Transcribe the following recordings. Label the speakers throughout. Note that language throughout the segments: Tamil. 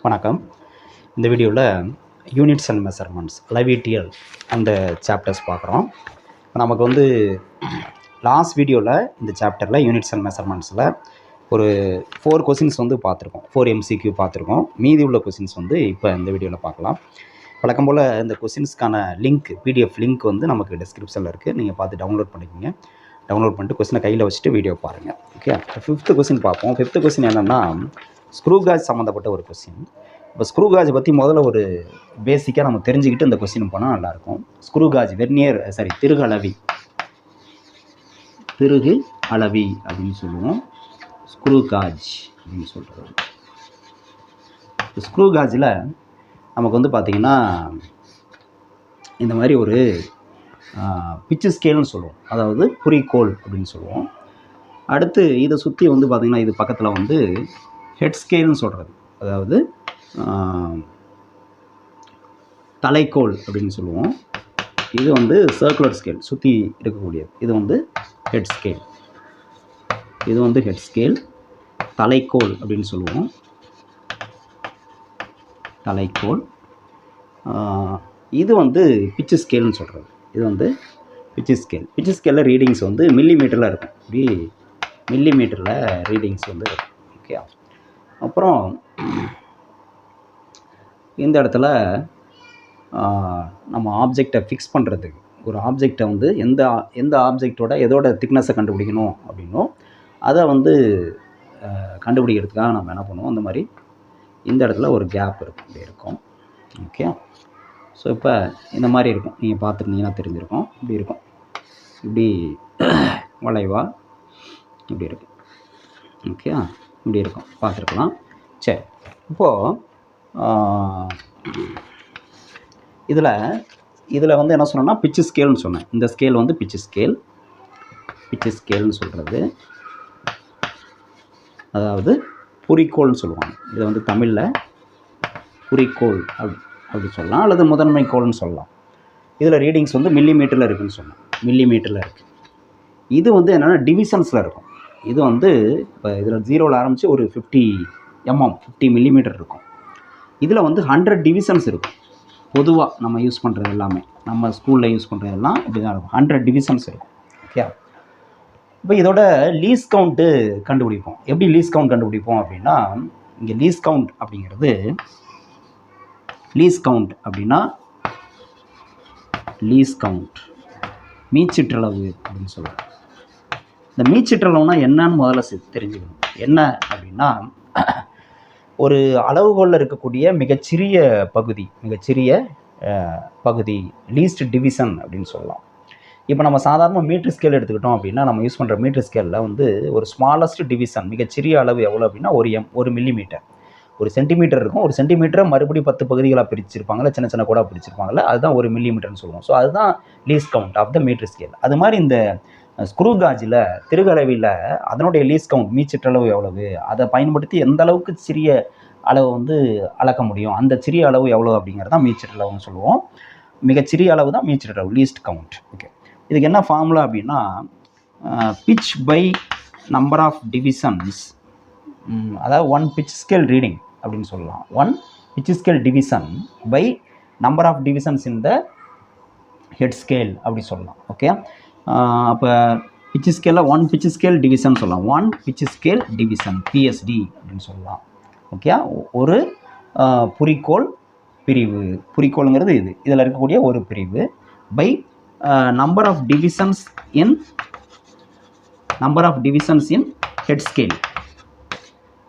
Speaker 1: வணக்கம். இந்த வீடியோவில் யூனிட்ஸ் அண்ட் மெஷர்மெண்ட்ஸ் LIVTL அந்த சாப்டர்ஸ் பார்க்குறோம். நமக்கு வந்து லாஸ்ட் வீடியோவில் இந்த சாப்டரில் யூனிட்ஸ் அண்ட் மெஷர்மெண்ட்ஸில் ஒரு 4 கொஸ்டின்ஸ் வந்து பார்த்துருக்கோம். 4 MCQ பார்த்துருக்கோம். மீதி உள்ள கொஸ்டின்ஸ் வந்து இப்போ இந்த வீடியோவில் பார்க்கலாம். வழக்கம் போல் இந்த கொஸ்டின்ஸ்க்கான லிங்க் PDF லிங்க் வந்து நமக்கு டிஸ்கிரிப்ஷனில் இருக்குது. நீங்கள் பார்த்து டவுன்லோட் பண்ணிக்கோங்க. டவுன்லோட் பண்ணிட்டு கொஸ்டினை கையில் வச்சுட்டு வீடியோ பாருங்கள். ஓகே, 5th கொஸ்டின் பார்ப்போம். 5th கொஸ்டின் என்னென்னா ஸ்க்ரூ காஜ் சம்மந்தப்பட்ட ஒரு கொஸ்டின். இப்போ ஸ்க்ரூ காஜ் பற்றி முதல்ல ஒரு பேசிக்காக நம்ம தெரிஞ்சுக்கிட்டு இந்த கொஸ்டின் போனால் நல்லாயிருக்கும். ஸ்க்ரூ காஜ் திருகு அளவி அப்படின்னு சொல்லுவோம். ஸ்க்ரூ காஜ் அப்படின்னு சொல்கிறது. ஸ்க்ரூ காஜில் நமக்கு வந்து பார்த்திங்கன்னா இந்த மாதிரி ஒரு பிச்சு ஸ்கேல்னு சொல்லுவோம், அதாவது குறிக்கோள் அப்படின்னு சொல்லுவோம். அடுத்து இதை சுற்றி வந்து பார்த்திங்கன்னா இது பக்கத்தில் வந்து ஹெட் ஸ்கேல்னு சொல்கிறது, அதாவது தலைக்கோள் அப்படின்னு சொல்லுவோம். இது வந்து சர்க்குலர் ஸ்கேல் சுற்றி இருக்கக்கூடியது. இது வந்து ஹெட் ஸ்கேல். இது வந்து ஹெட் ஸ்கேல். தலைக்கோள் அப்படின்னு சொல்லுவோம். தலைக்கோள். இது வந்து பிச்சு ஸ்கேல்னு சொல்கிறது. இது வந்து பிச்சு ஸ்கேல். பிச்சு ஸ்கேலில் ரீடிங்ஸ் வந்து மில்லிமீட்டரில் இருக்கும். இப்படி மில்லிமீட்டரில் ரீடிங்ஸ் வந்து இருக்கும். ஓகே, அப்புறம் இந்த இடத்துல நம்ம ஆப்ஜெக்டை ஃபிக்ஸ் பண்ணுறதுக்கு, ஒரு ஆப்ஜெக்டை வந்து எந்த ஆப்ஜெக்டோட எதோட திக்னஸை கண்டுபிடிக்கணும் அப்படின்னும் அதை வந்து கண்டுபிடிக்கிறதுக்காக நம்ம என்ன பண்ணுவோம், அந்த மாதிரி இந்த இடத்துல ஒரு கேப் இருக்கும், இப்படி இருக்கும். ஓகே, ஸோ இப்போ இந்த மாதிரி இருக்கும். நீங்கள் பார்த்துருந்தீங்கன்னா தெரிஞ்சிருக்கும். இப்படி இருக்கும், இப்படி வளைவா இப்படி இருக்கும். ஓகே, இப்படி இருக்கும், பார்த்துருக்கலாம். சரி, இப்போது இதில் வந்து என்ன சொன்னோன்னா பிச்சு ஸ்கேல்னு சொன்னேன். இந்த ஸ்கேல் வந்து பிச்சு ஸ்கேல்னு சொல்கிறது, அதாவது குறிக்கோள்னு சொல்லுவாங்க. இதை வந்து தமிழில் குறிக்கோள் அப்படி சொல்லலாம், அல்லது முதன்மை கோள்னு சொல்லலாம். இதில் ரீடிங்ஸ் வந்து மில்லிமீட்டரில் இருக்குதுன்னு சொன்னேன். மில்லிமீட்டரில் இருக்குது. இது வந்து என்னென்னா டிவிஷன்ஸில் இருக்கும். இது வந்து இப்போ இதில் 0ல் ஆரம்பித்து ஒரு 50 மில்லிமீட்டர் இருக்கும். இதில் வந்து 100 டிவிஷன்ஸ் இருக்கும். பொதுவாக நம்ம யூஸ் பண்ணுறது எல்லாமே, நம்ம ஸ்கூலில் யூஸ் பண்ணுறதெல்லாம் இப்படி தான் இருக்கும். 100 டிவிஷன்ஸ் இருக்கும். ஓகே, இப்போ இதோட லீஸ் கவுண்ட்டு கண்டுபிடிப்போம். எப்படி லீஸ் கவுண்ட் கண்டுபிடிப்போம் அப்படின்னா, இங்கே லீஸ் கவுண்ட் அப்படின்னா லீஸ் கவுண்ட் மீச்சிற்றளவு அப்படின்னு சொல்லுவோம். இந்த மீச்சிற்றளவுனா என்னன்னு முதல்ல தெரிஞ்சுக்கணும். என்ன அப்படின்னா, ஒரு அளவுகோலில் இருக்கக்கூடிய மிகச்சிறிய பகுதி லீஸ்ட் டிவிஷன் அப்படின்னு சொல்லலாம். இப்போ நம்ம சாதாரண மீட்டர் ஸ்கேல் எடுத்துக்கிட்டோம் அப்படின்னா, நம்ம யூஸ் பண்ணுற மீட்டர் ஸ்கேலில் வந்து ஒரு ஸ்மாலஸ்ட் டிவிஷன், மிகச்சிறிய அளவு எவ்வளோ அப்படின்னா 1 மில்லிமீட்டர். ஒரு சென்டிமீட்டர் இருக்கும். ஒரு சென்டிமீட்டரை மறுபடியும் 10 பகுதிகளாக பிரிச்சிருப்பாங்கள்ல, சின்ன சின்ன கூட பிரிச்சிருப்பாங்கள்ல, அதுதான் 1 மில்லிமீட்டர்னு சொல்லுவோம். ஸோ அதுதான் least count of the meter scale. அது மாதிரி இந்த ஸ்க்ரூ காஜில் திருகளவில் அதனுடைய லீஸ் கவுண்ட் மீச்சிற்றளவு எவ்வளவு, அதை பயன்படுத்தி எந்த அளவுக்கு சிறிய அளவு வந்து அளக்க முடியும், அந்த சிறிய அளவு எவ்வளோ அப்படிங்கிறது தான் மீச்சிற்றளவுன்னு சொல்லுவோம். மிகச்சிறிய அளவு தான் மீச்சிற்றளவு, லீஸ்ட் கவுண்ட். ஓகே, இதுக்கு என்ன ஃபார்முலா அப்படின்னா, pitch by number of divisions, அதாவது 1 பிச் ஸ்கேல் ரீடிங் அப்படின்னு சொல்லலாம். 1 pitch scale division by number of divisions in the head scale அப்படி சொல்லலாம். ஓகே, அப்போ பிச் ஸ்கேலில் 1 பிச் ஸ்கேல் டிவிஷன் சொல்லலாம். 1 பிச் ஸ்கேல் டிவிஷன் PSD அப்படின்னு சொல்லலாம். ஓகே, ஒரு குறிக்கோளுங்கிறது இதில் இருக்கக்கூடிய ஒரு பிரிவு by number of divisions in head scale.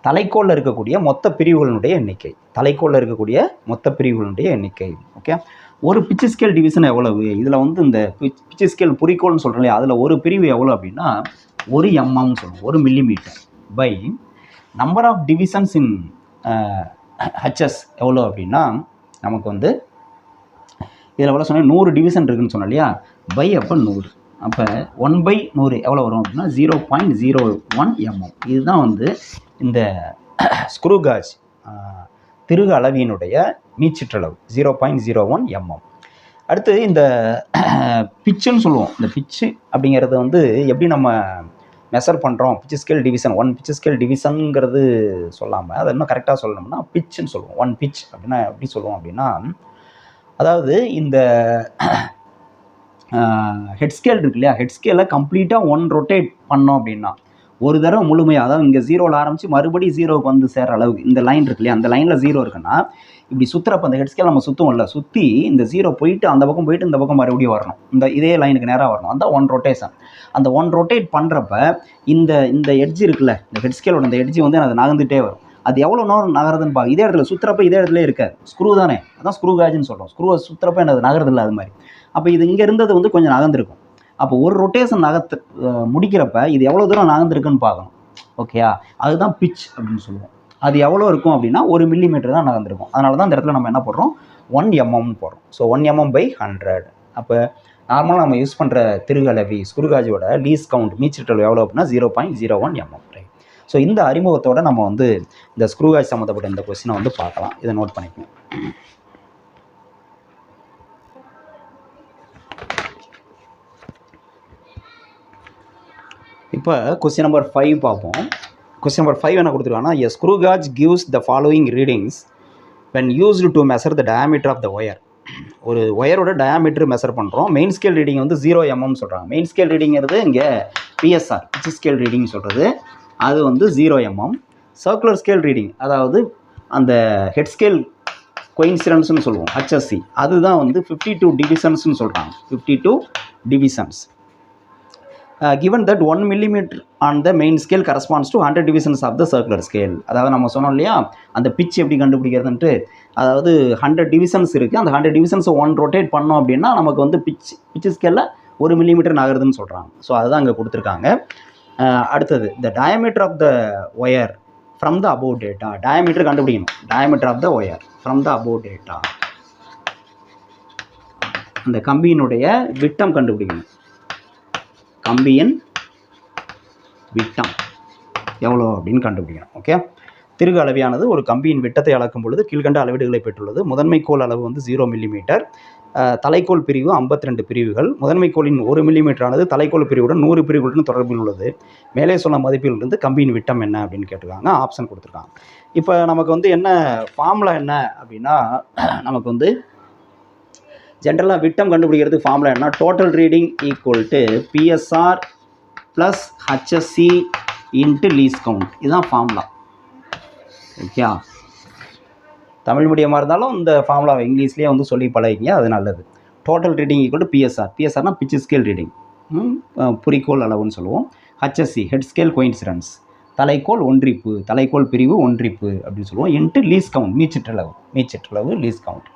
Speaker 1: தலைக்கோளில் இருக்கக்கூடிய மொத்த பிரிவுகளுடைய எண்ணிக்கை. ஓகே, ஒரு பிச்சு ஸ்கேல் டிவிஷன் எவ்வளவு, இதில் வந்து இந்த பிச்சு ஸ்கேல் குறிக்கோள்னு சொல்கிறோம் இல்லையா, அதில் ஒரு பிரிவு எவ்வளோ அப்படின்னா 1 mm சொல்லுவோம், 1 millimetre by number of divisions in HS எவ்வளோ அப்படின்னா, நமக்கு வந்து இதில் எவ்வளோ சொன்னால் 100 டிவிஷன் இருக்குதுன்னு சொன்னோம் இல்லையா, பை அப்போ 100. அப்போ 1/100 எவ்வளோ வரும் அப்படின்னா 0.01 mm. இதுதான் வந்து இந்த ஸ்க்ரூ காஜ் திருகு அளவியினுடைய மீச்சிற்றளவு 0.01 mm. அடுத்து இந்த பிச்சுன்னு சொல்லுவோம். இந்த பிச்சு அப்படிங்கிறது வந்து எப்படி நம்ம மெஷர் பண்ணுறோம், pitch scale division, 1 pitch scale டிவிஷனுங்கிறது சொல்லாமல் அதை இன்னும் கரெக்டாக சொல்லணும்னா பிட்ச்னு சொல்லுவோம். 1 பிட்ச் அப்படின்னா எப்படி சொல்லுவோம் அப்படின்னா, அதாவது இந்த ஹெட் ஸ்கேல் இருக்கு இல்லையா, ஹெட் ஸ்கேலை கம்ப்ளீட்டாக 1 ரொட்டேட் பண்ணோம் அப்படின்னா, ஒரு தடவை முழுமையாக, அதாவது இங்கே 0ல் ஆரம்பித்து மறுபடியும் 0க்கு வந்து சேர்ற அளவுக்கு இந்த லைன் இருக்கு இல்லையா, அந்த லைனில் 0 இருக்குன்னா இப்படி சுற்றுறப்ப அந்த ஹெட் ஸ்கேல் நம்ம சுற்றுவோம் இல்லை, சுற்றி இந்த 0 போயிட்டு அந்த பக்கம் போயிட்டு இந்த பக்கம் மறுபடியும் வரணும், இந்த இதே லைனுக்கு நேராக வரணும், அந்த 1 ரொட்டேஷன். அந்த 1 ரொட்டேட் பண்ணுறப்ப இந்த எட்ஜ் இருக்குல்ல, இந்த ஹெட் ஸ்கேலோட இந்த எட்ஜ் வந்து அது நகர்ந்துகிட்டே வரும். அது எவ்வளோ நேரம் நகருதுன்னு பார்க்க, இதே இடத்துல சுற்றுறப்ப இதே இடத்துல இருக்காது, ஸ்க்ரூ தானே, அதான் ஸ்க்ரூ காஜ்னு சொல்கிறோம். ஸ்க்ரூவை சுற்றுறப்ப என்னது நகருது இல்லை, அது மாதிரி. அப்போ இது இங்கே இருந்தது வந்து கொஞ்சம் நகர்ந்துருக்கும். அப்போ ஒரு ரொட்டேஷன் முடிக்கிறப்ப இது எவ்வளோ தூரம் நகர்ந்துருக்குன்னு பார்க்கணும். ஓகேயா, அதுதான் பிட்ச் அப்படின்னு சொல்லுவோம். அது எவ்வளோ இருக்கும் அப்படின்னா 1 மில்லிமீட்டர் தான் நகர்ந்துருக்கும். அதனால தான் இந்த இடத்துல நம்ம என்ன போடுறோம், 1 mm போடுறோம். So 1 mm/100. அப்போ நார்மலாக நம்ம யூஸ் பண்ணுற திருகலவி ஸ்க்ரூகாஜோட லீஸ் கவுண்ட் மீச்சிட்டல் எவ்வளோ அப்படின்னா 0.01 mm. ரைட். ஸோ இந்த அறிமுகத்தோடு நம்ம வந்து இந்த ஸ்க்ரூகாஜ் சம்மந்தப்பட்ட இந்த கொஸ்டினை வந்து பார்க்கலாம். இதை நோட் பண்ணிக்கணும். இப்போ கொஸ்டின் நம்பர் 5 பார்ப்போம். கொஸ்டின் நம்பர் 5 என்ன கொடுத்துருக்காங்கன்னா, a screw gauge gives the following readings when used to measure the diameter of the wire. ஒரு ஒயரோட டயாமீட்டர் மெஷர் பண்ணுறோம். மெயின் ஸ்கேல் ரீடிங் வந்து 0 mm சொல்கிறாங்க. மெயின் ஸ்கேல் ரீடிங்கிறது இங்கே PSR பிட்ச் ஸ்கேல் ரீடிங் சொல்கிறது, அது வந்து 0 mm. சர்க்குலர் ஸ்கேல் ரீடிங், அதாவது அந்த ஹெட் ஸ்கேல் கோயின்சிடன்ஸ்னு சொல்லுவோம், HSC, அதுதான் வந்து 52 டிவிஷன்ஸ்னு சொல்கிறாங்க. 52 divisions. given that 1 millimeter on the main scale corresponds to 100 divisions of the circular scale. அதாவது நம்ம சொன்னோம் இல்லையா, அந்த பிட்ச் எப்படி கண்டுபிடிக்கிறதுன்ட்டு, அதாவது 100 டிவிஷன்ஸ் இருக்குது, அந்த 100 டிவிஷன்ஸை 1 ரொட்டேட் பண்ணோம் அப்படின்னா நமக்கு வந்து பிட்ச் ஸ்கேலில் 1 மில்லிமீட்டர் நகருதுன்னு சொல்கிறாங்க. ஸோ அதுதான் அங்கே கொடுத்துருக்காங்க. அடுத்தது the diameter of the wire from the above data. Diameter கண்டுபிடிக்கணும். diameter of the wire from the above data. அந்த கம்பியினுடைய விட்டம் கண்டுபிடிக்கணும். கம்பியின் விட்டம் எவ்வளோ அப்படின்னு கண்டுபிடிக்கணும். ஓகே, திருகு அளவியானது ஒரு கம்பியின் விட்டத்தை அளக்கும் பொழுது கீழ்கண்ட அளவீடுகளை பெற்றுள்ளது. முதன்மை கோல் அளவு வந்து 0 மில்லிமீட்டர், தலைக்கோல் பிரிவு 52 பிரிவுகள். முதன்மை கோலின் 1 மில்லிமீட்டரானது தலைக்கோல் பிரிவுடன் 100 பிரிவுகளுடன் தொடர்பில் உள்ளது. மேலே சொன்ன மதிப்பிலிருந்து கம்பியின் விட்டம் என்ன அப்படின்னு கேட்டிருக்காங்க. ஆப்ஷன் கொடுத்துருக்காங்க. இப்போ நமக்கு வந்து என்ன ஃபார்முலா என்ன அப்படின்னா, நமக்கு வந்து ஜென்ரலாக விட்டம் கண்டுபிடிக்கிறதுக்கு ஃபார்முலா என்ன, total reading equal to PSR plus HSC into least count. இதுதான் ஃபார்முலா. ஓகே, தமிழ் மீடியமாக இருந்தாலும் இந்த ஃபார்முலாவை இங்கிலீஷ்லேயே வந்து சொல்லி பழகிங்க, அது நல்லது. Total reading equal to PSR. PSRனா பிட்ச் ஸ்கேல் ரீடிங், குறிக்கோள் அளவுன்னு சொல்லுவோம். HSC ஹெட் ஸ்கேல் கோயின்சிடன்ஸ், தலைக்கோள் ஒன்றிப்பு, தலைக்கோள் பிரிவு ஒன்றிப்பு அப்படின்னு சொல்லுவோம். இன்ட்டு லீஸ் கவுண்ட், மீச்சிற்றளவு லீஸ் கவுண்ட்.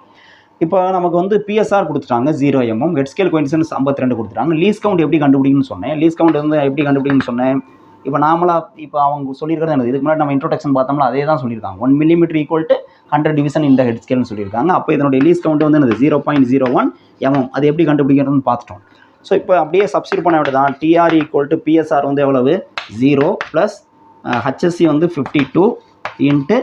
Speaker 1: இப்போ நமக்கு வந்து PSR கொடுத்துட்டாங்க 0 mm, ஹெட் ஸ்கேல் கோயின்சிடன்ஸ் 52 கொடுத்துட்டாங்க. லீஸ் கவுண்ட் எப்படி கண்டுபிடிக்கணும்னு சொன்னேன். லீஸ் கவுண்ட் வந்து எப்படி கண்டுபிடிக்கணும்னு சொன்னேன். இப்போ நார்மலாக இப்போ அவங்க சொல்லியிருக்கிறது என்னது, இதுக்கு முன்னாடி நம்ம இன்ட்ரோடக்ஷன் பார்த்தோம்னா அதே தான் சொல்லியிருக்காங்க. 1 மில்லிமீட்டர் ஈக்குவல் டு 100 டிவிஷன் இந்த ஹெட் ஸ்கேல்னு சொல்லியிருக்காங்க. அப்போ இதனுடைய லீஸ் கவுண்ட் வந்து என்னது 0.01 mm. அது எப்படி கண்டுபிடிக்கிறதுன்னு பார்த்துட்டோம். ஸோ இப்போ அப்படியே சப்ஸ்டிட் பண்ண வேண்டியதான். TR ஈக்குவல் டு PSR வந்து எவ்வளவு 0 ப்ளஸ் HSC வந்து 52 இன்ட்டு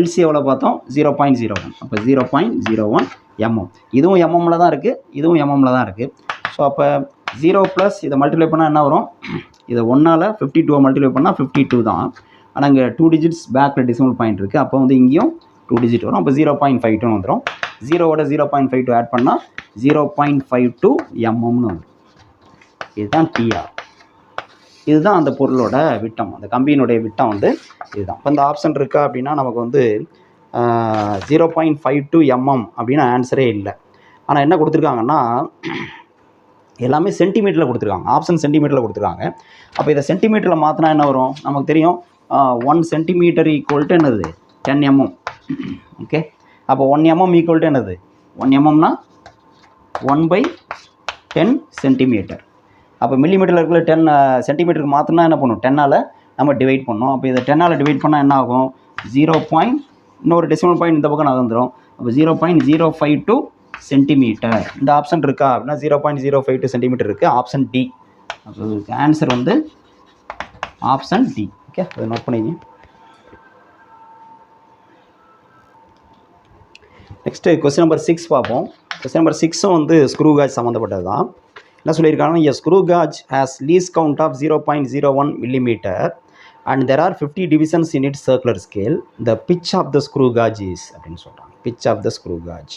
Speaker 1: LC எவ்வளோ பார்த்தோம் 0.01. அப்போ 0.01 mm. இதுவும் mmல தான் இருக்குது, இதுவும் mmல தான் இருக்குது. ஸோ அப்போ 0 ப்ளஸ் இதை மல்டிப்ளை பண்ணால் என்ன வரும், இதை 1ஆல் 52 மல்டிப்ளை பண்ணால் 52 தான். ஆனால் இங்கே 2 டிஜிட்ஸ் பேக்கில் டெசிமல் பாயிண்ட் இருக்குது. அப்போ வந்து இங்கேயும் 2 டிஜிட் வரும். அப்போ 0.52 வந்துடும். 0வோட 0.52 ஆட் பண்ணால் 0.52 mmன்னு வந்துடும். இதுதான் TR. இதுதான் அந்த பொருளோட விட்டம், அந்த கம்பியினுடைய விட்டம் வந்து இதுதான். இப்போ இந்த ஆப்ஷன் இருக்கா அப்படின்னா நமக்கு வந்து 0.52 mm அப்படின்னு ஆன்சரே இல்லை. ஆனால் என்ன கொடுத்துருக்காங்கன்னா எல்லாமே சென்டிமீட்டரில் கொடுத்துருக்காங்க. ஆப்ஷன் சென்டிமீட்டரில் கொடுத்துருக்காங்க. அப்போ இதை சென்டிமீட்டரில் மாற்றினா என்ன வரும், நமக்கு தெரியும் 1 சென்டிமீட்டர் ஈக்குவல் டு என்னது 10 mm. ஓகே, அப்போ 1 mm ஈக்குவல் டு என்னது 1 mmனா 1/10 சென்டிமீட்டர். அப்போ மில்லிமீட்டரில் இருக்கிற 10 சென்டிமீட்டருக்கு மாற்றினா என்ன பண்ணும், 10ஆல் நம்ம டிவைட் பண்ணோம். அப்போ இதை 10ஆல் டிவைட் பண்ணால் என்ன ஆகும், 0. இன்னொரு டெசிமல் பாயிண்ட் இந்த பக்கம் நகர்ந்துடும். அப்போ 0.052 சென்டிமீட்டர். இந்த ஆப்ஷன் இருக்கா அப்படின்னா 0.052 சென்டிமீட்டர் இருக்குது. Option D. அப்போ ஆன்சர் வந்து ஆப்ஷன் டி. ஓகே, அதை நோட் பண்ணிங்க. நெக்ஸ்ட்டு கொஸ்டின் நம்பர் 6 பார்ப்போம். கொஸ்டின் நம்பர் 6ம் வந்து ஸ்க்ரூ காஜ் சம்மந்தப்பட்டது தான். என்ன சொல்லியிருக்காங்கன்னா, a screw gauge has least count of 0.01 millimeter and there are 50 divisions in its circular scale. The pitch of the screw gauge is அப்படின்னு சொல்கிறாங்க. pitch of the screw gauge.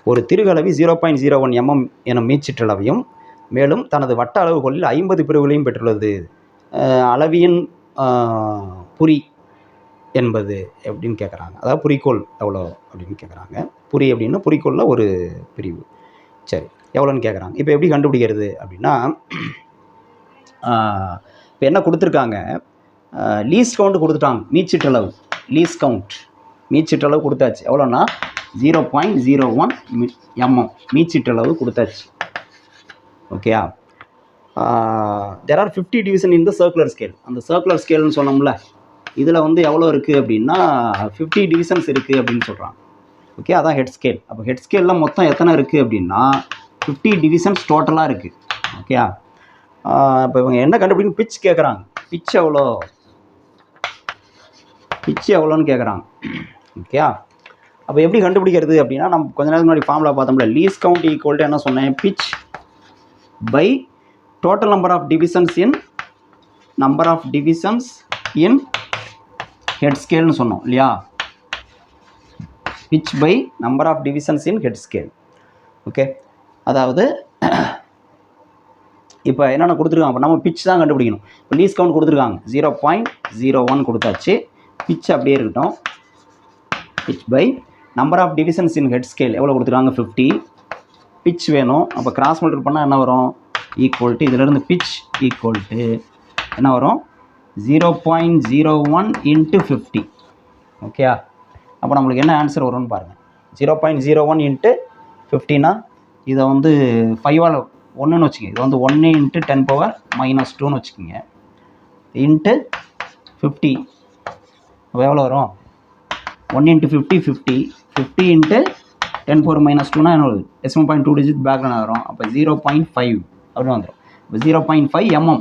Speaker 1: ஒரு திருகலவி 0.01 mm எனும் மீச்சிற்றளவையும் மேலும் தனது வட்ட அளவுகோலில் 50 பிரிவுகளையும் பெற்றுள்ளது. அளவியின் புரி என்பது எப்படின்னு கேட்குறாங்க. அதாவது குறிக்கோள் எவ்வளோ அப்படின்னு கேட்குறாங்க. புரி அப்படின்னா குறிக்கோளில் ஒரு பிரிவு. சரி, எவ்வளோன்னு கேட்குறாங்க. இப்போ எப்படி கண்டுபிடிக்கிறது அப்படின்னா, இப்போ என்ன கொடுத்துருக்காங்க, லீஸ்ட் கவுண்ட் கொடுத்துட்டாங்க. மீச்சிற்றளவு லீஸ்ட் கவுண்ட் மீச்சிற்றளவு கொடுத்தாச்சு. எவ்வளோன்னா 0.01 mm மீச்சிற்றளவு கொடுத்தாச்சு. ஓகேயா. There are 50 division in the circular scale. அந்த சர்க்குலர் ஸ்கேல்னு சொன்னோம்ல, இதில் வந்து எவ்வளோ இருக்குது அப்படின்னா 50 டிவிஷன்ஸ் இருக்குது அப்படின்னு சொல்கிறாங்க. ஓகே, அதான் ஹெட் ஸ்கேல். அப்போ ஹெட் ஸ்கேலில் மொத்தம் எத்தனை இருக்குது அப்படின்னா 50 டிவிஷன்ஸ் டோட்டலாக இருக்குது. ஓகே, இப்போ இவங்க என்ன கண்டுபிடிக்கணும், பிட்ச் கேட்குறாங்க. பிட்ச் எவ்வளோன்னு கேட்குறாங்க. ஓகே, அப்போ எப்படி கண்டுபிடிக்கிறது அப்படின்னா, நம்ம கொஞ்ச நேரத்துக்கு முன்னாடி ஃபார்முலா பார்த்தோம்ல, லீஸ் கவுண்ட் ஈக்குவல் டு என்ன சொன்னேன், pitch by total number of divisions in head ஸ்கேல்னு சொன்னோம் இல்லையா. Pitch by number of divisions in head scale. Okay, அதாவது இப்போ என்னென்ன கொடுத்துருக்காங்க, இப்போ நம்ம பிட்ச் தான் கண்டுபிடிக்கணும். இப்போ லீஸ் கவுண்ட் கொடுத்துருக்காங்க 0.01 கொடுத்தாச்சு. பிட்ச் அப்படியே இருக்கட்டும். Pitch by number of divisions in head scale எவ்வளோ கொடுத்துருக்காங்க, 50. பிட்ச் வேணும். அப்போ கிராஸ் மல்டிபிள் பண்ணால் என்ன வரும், ஈக்குவல் டு இதிலேருந்து பிட்ச் ஈக்குவல் டு என்ன வரும், 0.01 × 50. ஓகே, அப்போ நம்மளுக்கு என்ன ஆன்சர் வரும்னு பாருங்கள். 0.01 × 50னா இதை வந்து 5ஆல் 1ன்னு வச்சுக்கோங்க. இது வந்து 1 × 10⁻⁻2ன்னு வச்சுக்கோங்க. இன்ட்டு 50 அப்போ எவ்வளோ வரும், 1 × 50 50 50 × 10⁻⁻2னா என்ன வருது, decimal point 2 digit பேக்ரவுண்ட் வரும். அப்போ 0.5 அப்படின்னு வந்துடும். இப்போ 0.5 mm,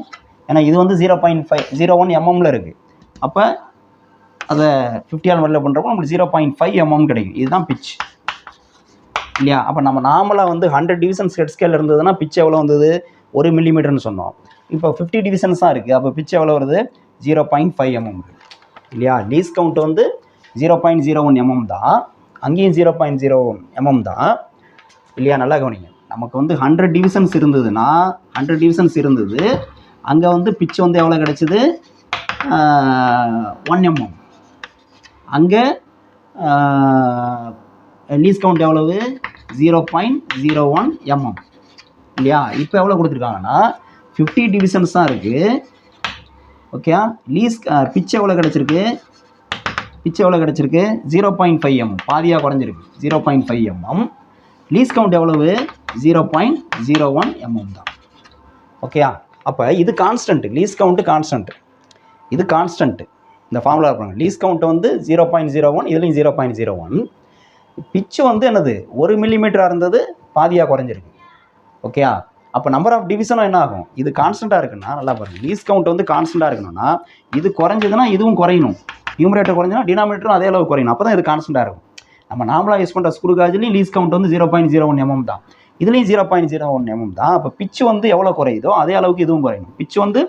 Speaker 1: ஏன்னா இது வந்து 0.01 mmல இருக்குது. அப்போ அதை 50ஆல் மல்டிப்ளை பண்ணுறப்போ நம்மளுக்கு 0.5 mm கிடைக்கும். இதுதான் பிட்ச் இல்லையா. அப்போ நம்ம நார்மலாக வந்து 100 டிவிஷன்ஸ் ஹெட் ஸ்கேல் இருந்ததுன்னா பிட்ச் எவ்வளோ வந்தது, 1 மில்லிமீட்டர்னு சொன்னோம். இப்போ 50 டிவிஷன்ஸ் தான் இருக்குது. அப்போ பிட்ச் எவ்வளோ வருது, 0.5 mm இல்லையா. லீஸ் கவுண்ட் வந்து 0.01 mm தான், அங்கேயும் 0.01 mm தான் இல்லையா. நல்லா கவனிங்க, நமக்கு வந்து 100 டிவிஷன்ஸ் இருந்ததுன்னா 100 டிவிஷன்ஸ் இருந்தது, அங்கே வந்து பிட்ச் வந்து எவ்வளோ கிடச்சிது, 1 mm. அங்கே லீஸ் கவுண்ட் எவ்வளவு, 0.01 mm இல்லையா. இப்போ எவ்வளோ கொடுத்துருக்காங்கன்னா 50 டிவிஷன்ஸ் தான் இருக்குது. ஓகே, பிட்ச் எவ்வளோ கிடச்சிருக்கு, 0.5 mm, பாதியாக குறைஞ்சிருக்கு 0.5 mm. லீஸ் கவுண்ட் எவ்வளவு, 0.01 mm தான். ஓகே, அப்போ இது கான்ஸ்டன்ட், லீஸ் கவுண்ட்டு கான்ஸ்டன்ட், இது கான்ஸ்டன்ட். இந்த ஃபார்முலா இருப்பாங்க. லீஸ் கவுண்ட் வந்து 0.01, இதுலேயும் 0.01. பிட்ச் வந்து என்னது, 1 மில்லிமீட்டராக இருந்தது, பாதியாக குறைஞ்சிருக்கு. ஓகே, அப்போ நம்பர் ஆஃப் டிவிஷனும் என்ன ஆகும், இது கான்ஸ்டண்ட்டாக இருக்குன்னா நல்லா பாருங்கள். லீஸ் கவுண்ட் வந்து கான்ஸ்டண்ட்டாக இருக்கணும்னா இது குறைஞ்சதுன்னா இதுவும் குறையணும். நியூமரேட்டர் குறைஞ்சுன்னா டினாமினேட்டரும் அதே அளவு குறையணும். அப்போ தான் இது கான்ஸ்டண்ட்டாக இருக்கும். நம்ம நார்மலாக யூஸ் பண்ணுற ஸ்க்ரூ காஜ்லேயும் லீஸ் கவுண்ட் வந்து 0.01 mm தான், இதுலேயும் 0.01 mm தான். அப்போ பிட்ச் வந்து எவ்வளோ குறையுதோ அதே அளவுக்கு இதுவும் குறையணும். பிட்ச் வந்து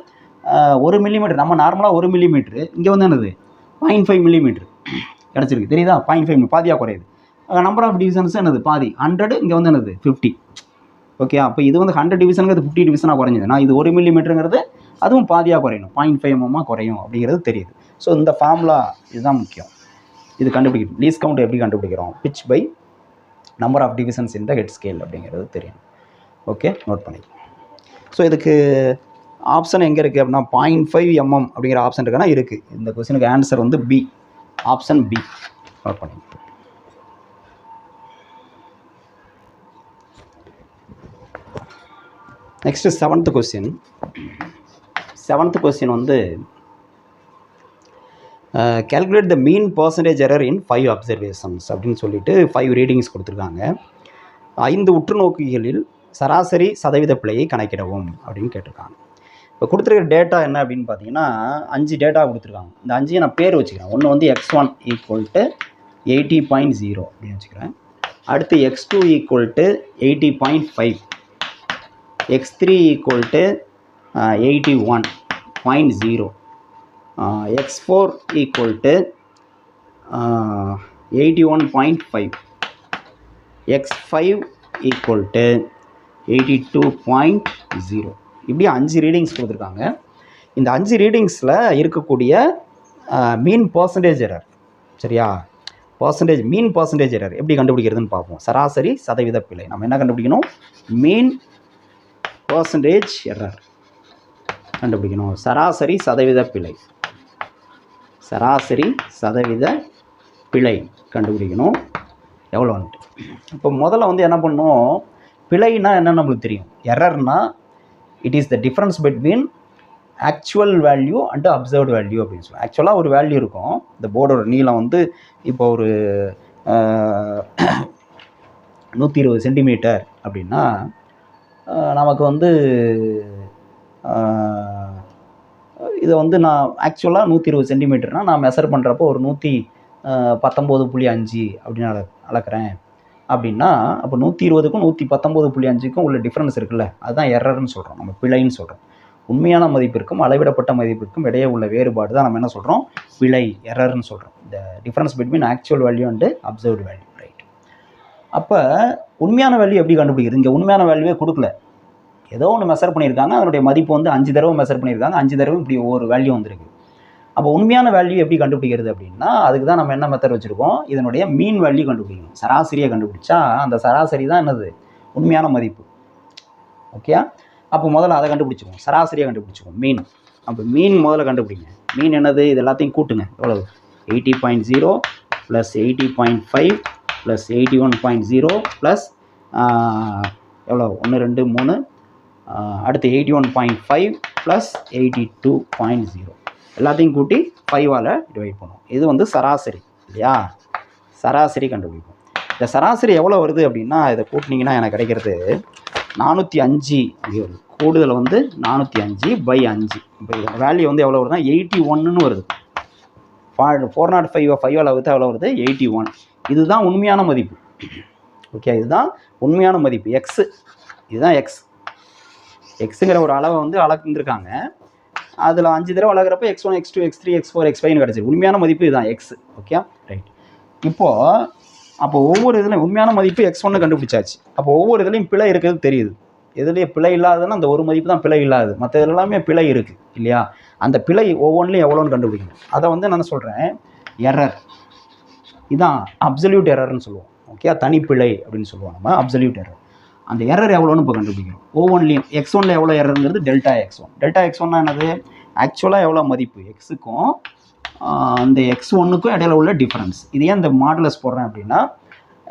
Speaker 1: 1 மில்லிமீட்டர், நம்ம நார்மலாக 1 மில்லிமீட்ரு, இங்கே வந்து என்னது 0.5 மில்லிமீட்ரு கிடச்சிருக்கு தெரியுதா. 0.5 பாதியாக குறையுது. நம்பர் ஆஃப் டிவிஷன்ஸ் என்னது பாதி, 100, இங்கே வந்து என்னது 50. ஓகே, அப்போ இது வந்து 100 டிவிஷனுங்கிறது 50 டிவிஷனாக குறைஞ்சதுன்னா இது 1 மில்லிமீட்டருங்கிறது அதுவும் பாதியாக குறையணும், 0.5 mm குறையும் அப்படிங்கிறது தெரியுது. ஸோ இந்த ஃபார்முலா இதுதான் முக்கியம். இது கண்டுபிடிக்கணும். லீஸ் கவுண்ட் எப்படி கண்டுபிடிக்கிறோம், pitch by number of divisions in the head scale அப்படிங்கிறது தெரியும். ஓகே, நோட் பண்ணிக்கலாம். ஸோ இதுக்கு ஆப்ஷன் எங்கே இருக்குது அப்படின்னா 0.5 mm அப்படிங்கிற ஆப்ஷன் இருக்குன்னா இருக்குது. இந்த கொஸ்டினுக்கு ஆன்சர் வந்து பி, ஆப்ஷன் பி. நோட் பண்ணிக்கலாம். Next 7th question. 7th question வந்து calculate the mean percentage error in 5 observations அப்படின்னு சொல்லிட்டு 5 ரீடிங்ஸ் கொடுத்துருக்காங்க. 5 உற்றுநோக்கிகளில் சராசரி சதவீத பிழையை கணக்கிடவும் அப்படின்னு கேட்டிருக்காங்க. இப்போ கொடுத்துருக்கிற டேட்டா என்ன அப்படின்னு பார்த்தீங்கன்னா 5 டேட்டா கொடுத்துருக்காங்க. இந்த 5 நான் பேர் வச்சுக்கிறேன். ஒன்று வந்து x1 = 80.0 அப்படின்னு வச்சுக்கிறேன். அடுத்து x2 = 80.5. x3 equal to 81.0, x4 equal to 81.5, x5 equal to 82.0. இப்படி 5 ரீடிங்ஸ் கொடுத்துருக்காங்க. இந்த 5 ரீடிங்ஸில் இருக்கக்கூடிய மீன் பர்சன்டேஜ் எரர், சரியா? மீன் பர்சன்டேஜ் எரர் எப்படி கண்டுபிடிக்கிறதுன்னு பார்ப்போம். சராசரி சதவீத பிழை நம்ம என்ன கண்டுபிடிக்கணும்? மீன் பர்சன்டேஜ் எரர் கண்டுபிடிக்கணும். சராசரி சதவீத பிழை, சராசரி சதவீத பிழை கண்டுபிடிக்கணும் எவ்வளோ வந்துட்டு. இப்போ முதல்ல வந்து என்ன பண்ணணும், பிழைனா என்னன்னு நம்மளுக்கு தெரியும். எரர்னா it is the difference between actual value and observed value அப்படின்னு சொல்லுவோம். ஆக்சுவலாக ஒரு வேல்யூ இருக்கும், இந்த போர்டோட நீளம் வந்து இப்போ ஒரு 120 சென்டிமீட்டர் அப்படின்னா நமக்கு வந்து இதை வந்து நான் ஆக்சுவலாக 120 சென்டிமீட்டர்னால் நான் மெஷர் பண்ணுறப்போ ஒரு 119.5 அப்படின்னு அளக்கிறேன் அப்படின்னா, அப்போ 120க்கும் 119.5க்கும் உள்ள டிஃப்ரென்ஸ் இருக்குல்ல, அதுதான் எரர்னு சொல்கிறோம், நம்ம பிழைன்னு சொல்கிறோம். உண்மையான மதிப்பிற்கும் அளவிடப்பட்ட மதிப்பிற்கும் இடையே உள்ள வேறுபாடு தான் நம்ம என்ன சொல்கிறோம்? பிழை, எரர்னு சொல்கிறோம். இந்த difference between actual value and observed value, right? அப்போ உண்மையான வேல்யூ எப்படி கண்டுபிடிக்கிறது? இங்கே உண்மையான வேல்யூவே கொடுக்கல, ஏதோ ஒன்று மெஷர் பண்ணியிருக்காங்க, அதனுடைய மதிப்பு வந்து 5 தடவை மெஷர் பண்ணியிருக்காங்க, 5 தடவை இப்படி ஒவ்வொரு வேல்யூ வந்திருக்கு. அப்போ உண்மையான வேல்யூ எப்படி கண்டுபிடிக்கிறது அப்படின்னா, அதுக்கு தான் நம்ம என்ன மெத்தட் வச்சுருக்கோம், இதனுடைய மீன் வேல்யூ கண்டுபிடிக்கணும். சராசரியை கண்டுபிடிச்சா அந்த சராசரி தான் என்னது? உண்மையான மதிப்பு. ஓகே, அப்போ முதல்ல அதை கண்டுபிடிச்சிக்குவோம், சராசரியை கண்டுபிடிச்சிக்குவோம், மீன். அப்போ மீன் முதல்ல கண்டுபிடிங்க. மீன் என்னது? இது எல்லாத்தையும் கூட்டுங்க. எவ்வளவு? 80.0 ப்ளஸ் 80.5 ப்ளஸ் 81.0 ப்ளஸ் எவ்வளோ? 1 2 3, அடுத்து 81.5 ப்ளஸ் 82.0 எல்லாத்தையும் கூட்டி 5ஆல் டிவைட் பண்ணுவோம். இது வந்து சராசரி இல்லையா? சராசரி கண்டுபிடிப்போம். இந்த சராசரி எவ்வளோ வருது அப்படின்னா, இதை கூட்டினீங்கன்னா எனக்கு கிடைக்கிறது 405. இங்கே வருது கூடுதல் வந்து 405/5. இப்போ இதோட வேல்யூ வந்து எவ்வளோ வருதுன்னா 81ன்னு வருது. 405 5ஆல் வகுத்தா எவ்வளோ வருது? 81. இதுதான் உண்மையான மதிப்பு. ஓகே, இதுதான் உண்மையான மதிப்பு. எக்ஸு, இதுதான் எக்ஸ். எக்ஸுங்கிற ஒரு அளவை வந்து அளந்துருக்காங்க. அதில் 5 தடவை அளக்கிறப்ப x1 x2 x3 x4 x5ன்னு கிடச்சிருக்கு. உண்மையான மதிப்பு இதுதான் எக்ஸ். Okay, right. இப்போது அப்போ ஒவ்வொரு இதுலையும் உண்மையான மதிப்பு x1 கண்டுபிடிச்சாச்சு. அப்போ ஒவ்வொரு இதுலையும் பிழை இருக்கிறது தெரியுது. எதுலேயே பிழை இல்லாததுன்னா அந்த ஒரு மதிப்பு தான் பிழை இல்லாதது, மற்ற இதில் எல்லாமே பிழை இருக்குது இல்லையா? அந்த பிழை ஒவ்வொன்றிலையும் எவ்வளோன்னு கண்டுபிடிக்கணும். அதை வந்து நான் சொல்கிறேன் எரர். இதான் அப்சல்யூட் எரர்னு சொல்லுவோம். ஓகே, தனிப்பிழை அப்படின்னு சொல்லுவோம் நம்ம, அப்சல்யூட் எரர். அந்த எரர் எவ்வளோன்னு இப்போ கண்டுபிடிக்கணும். ஒவ்வொன்றிலையும் x1ல் எவ்வளோ எரருங்கிறது டெல்டா x1. டெல்டா x1னா என்னது? ஆக்சுவலாக எவ்வளோ மதிப்பு எக்ஸுக்கும் அந்த x1க்கும் இடையில உள்ள டிஃப்ரென்ஸ். இது ஏன் இந்த மாடுலஸ் போடுறேன் அப்படின்னா,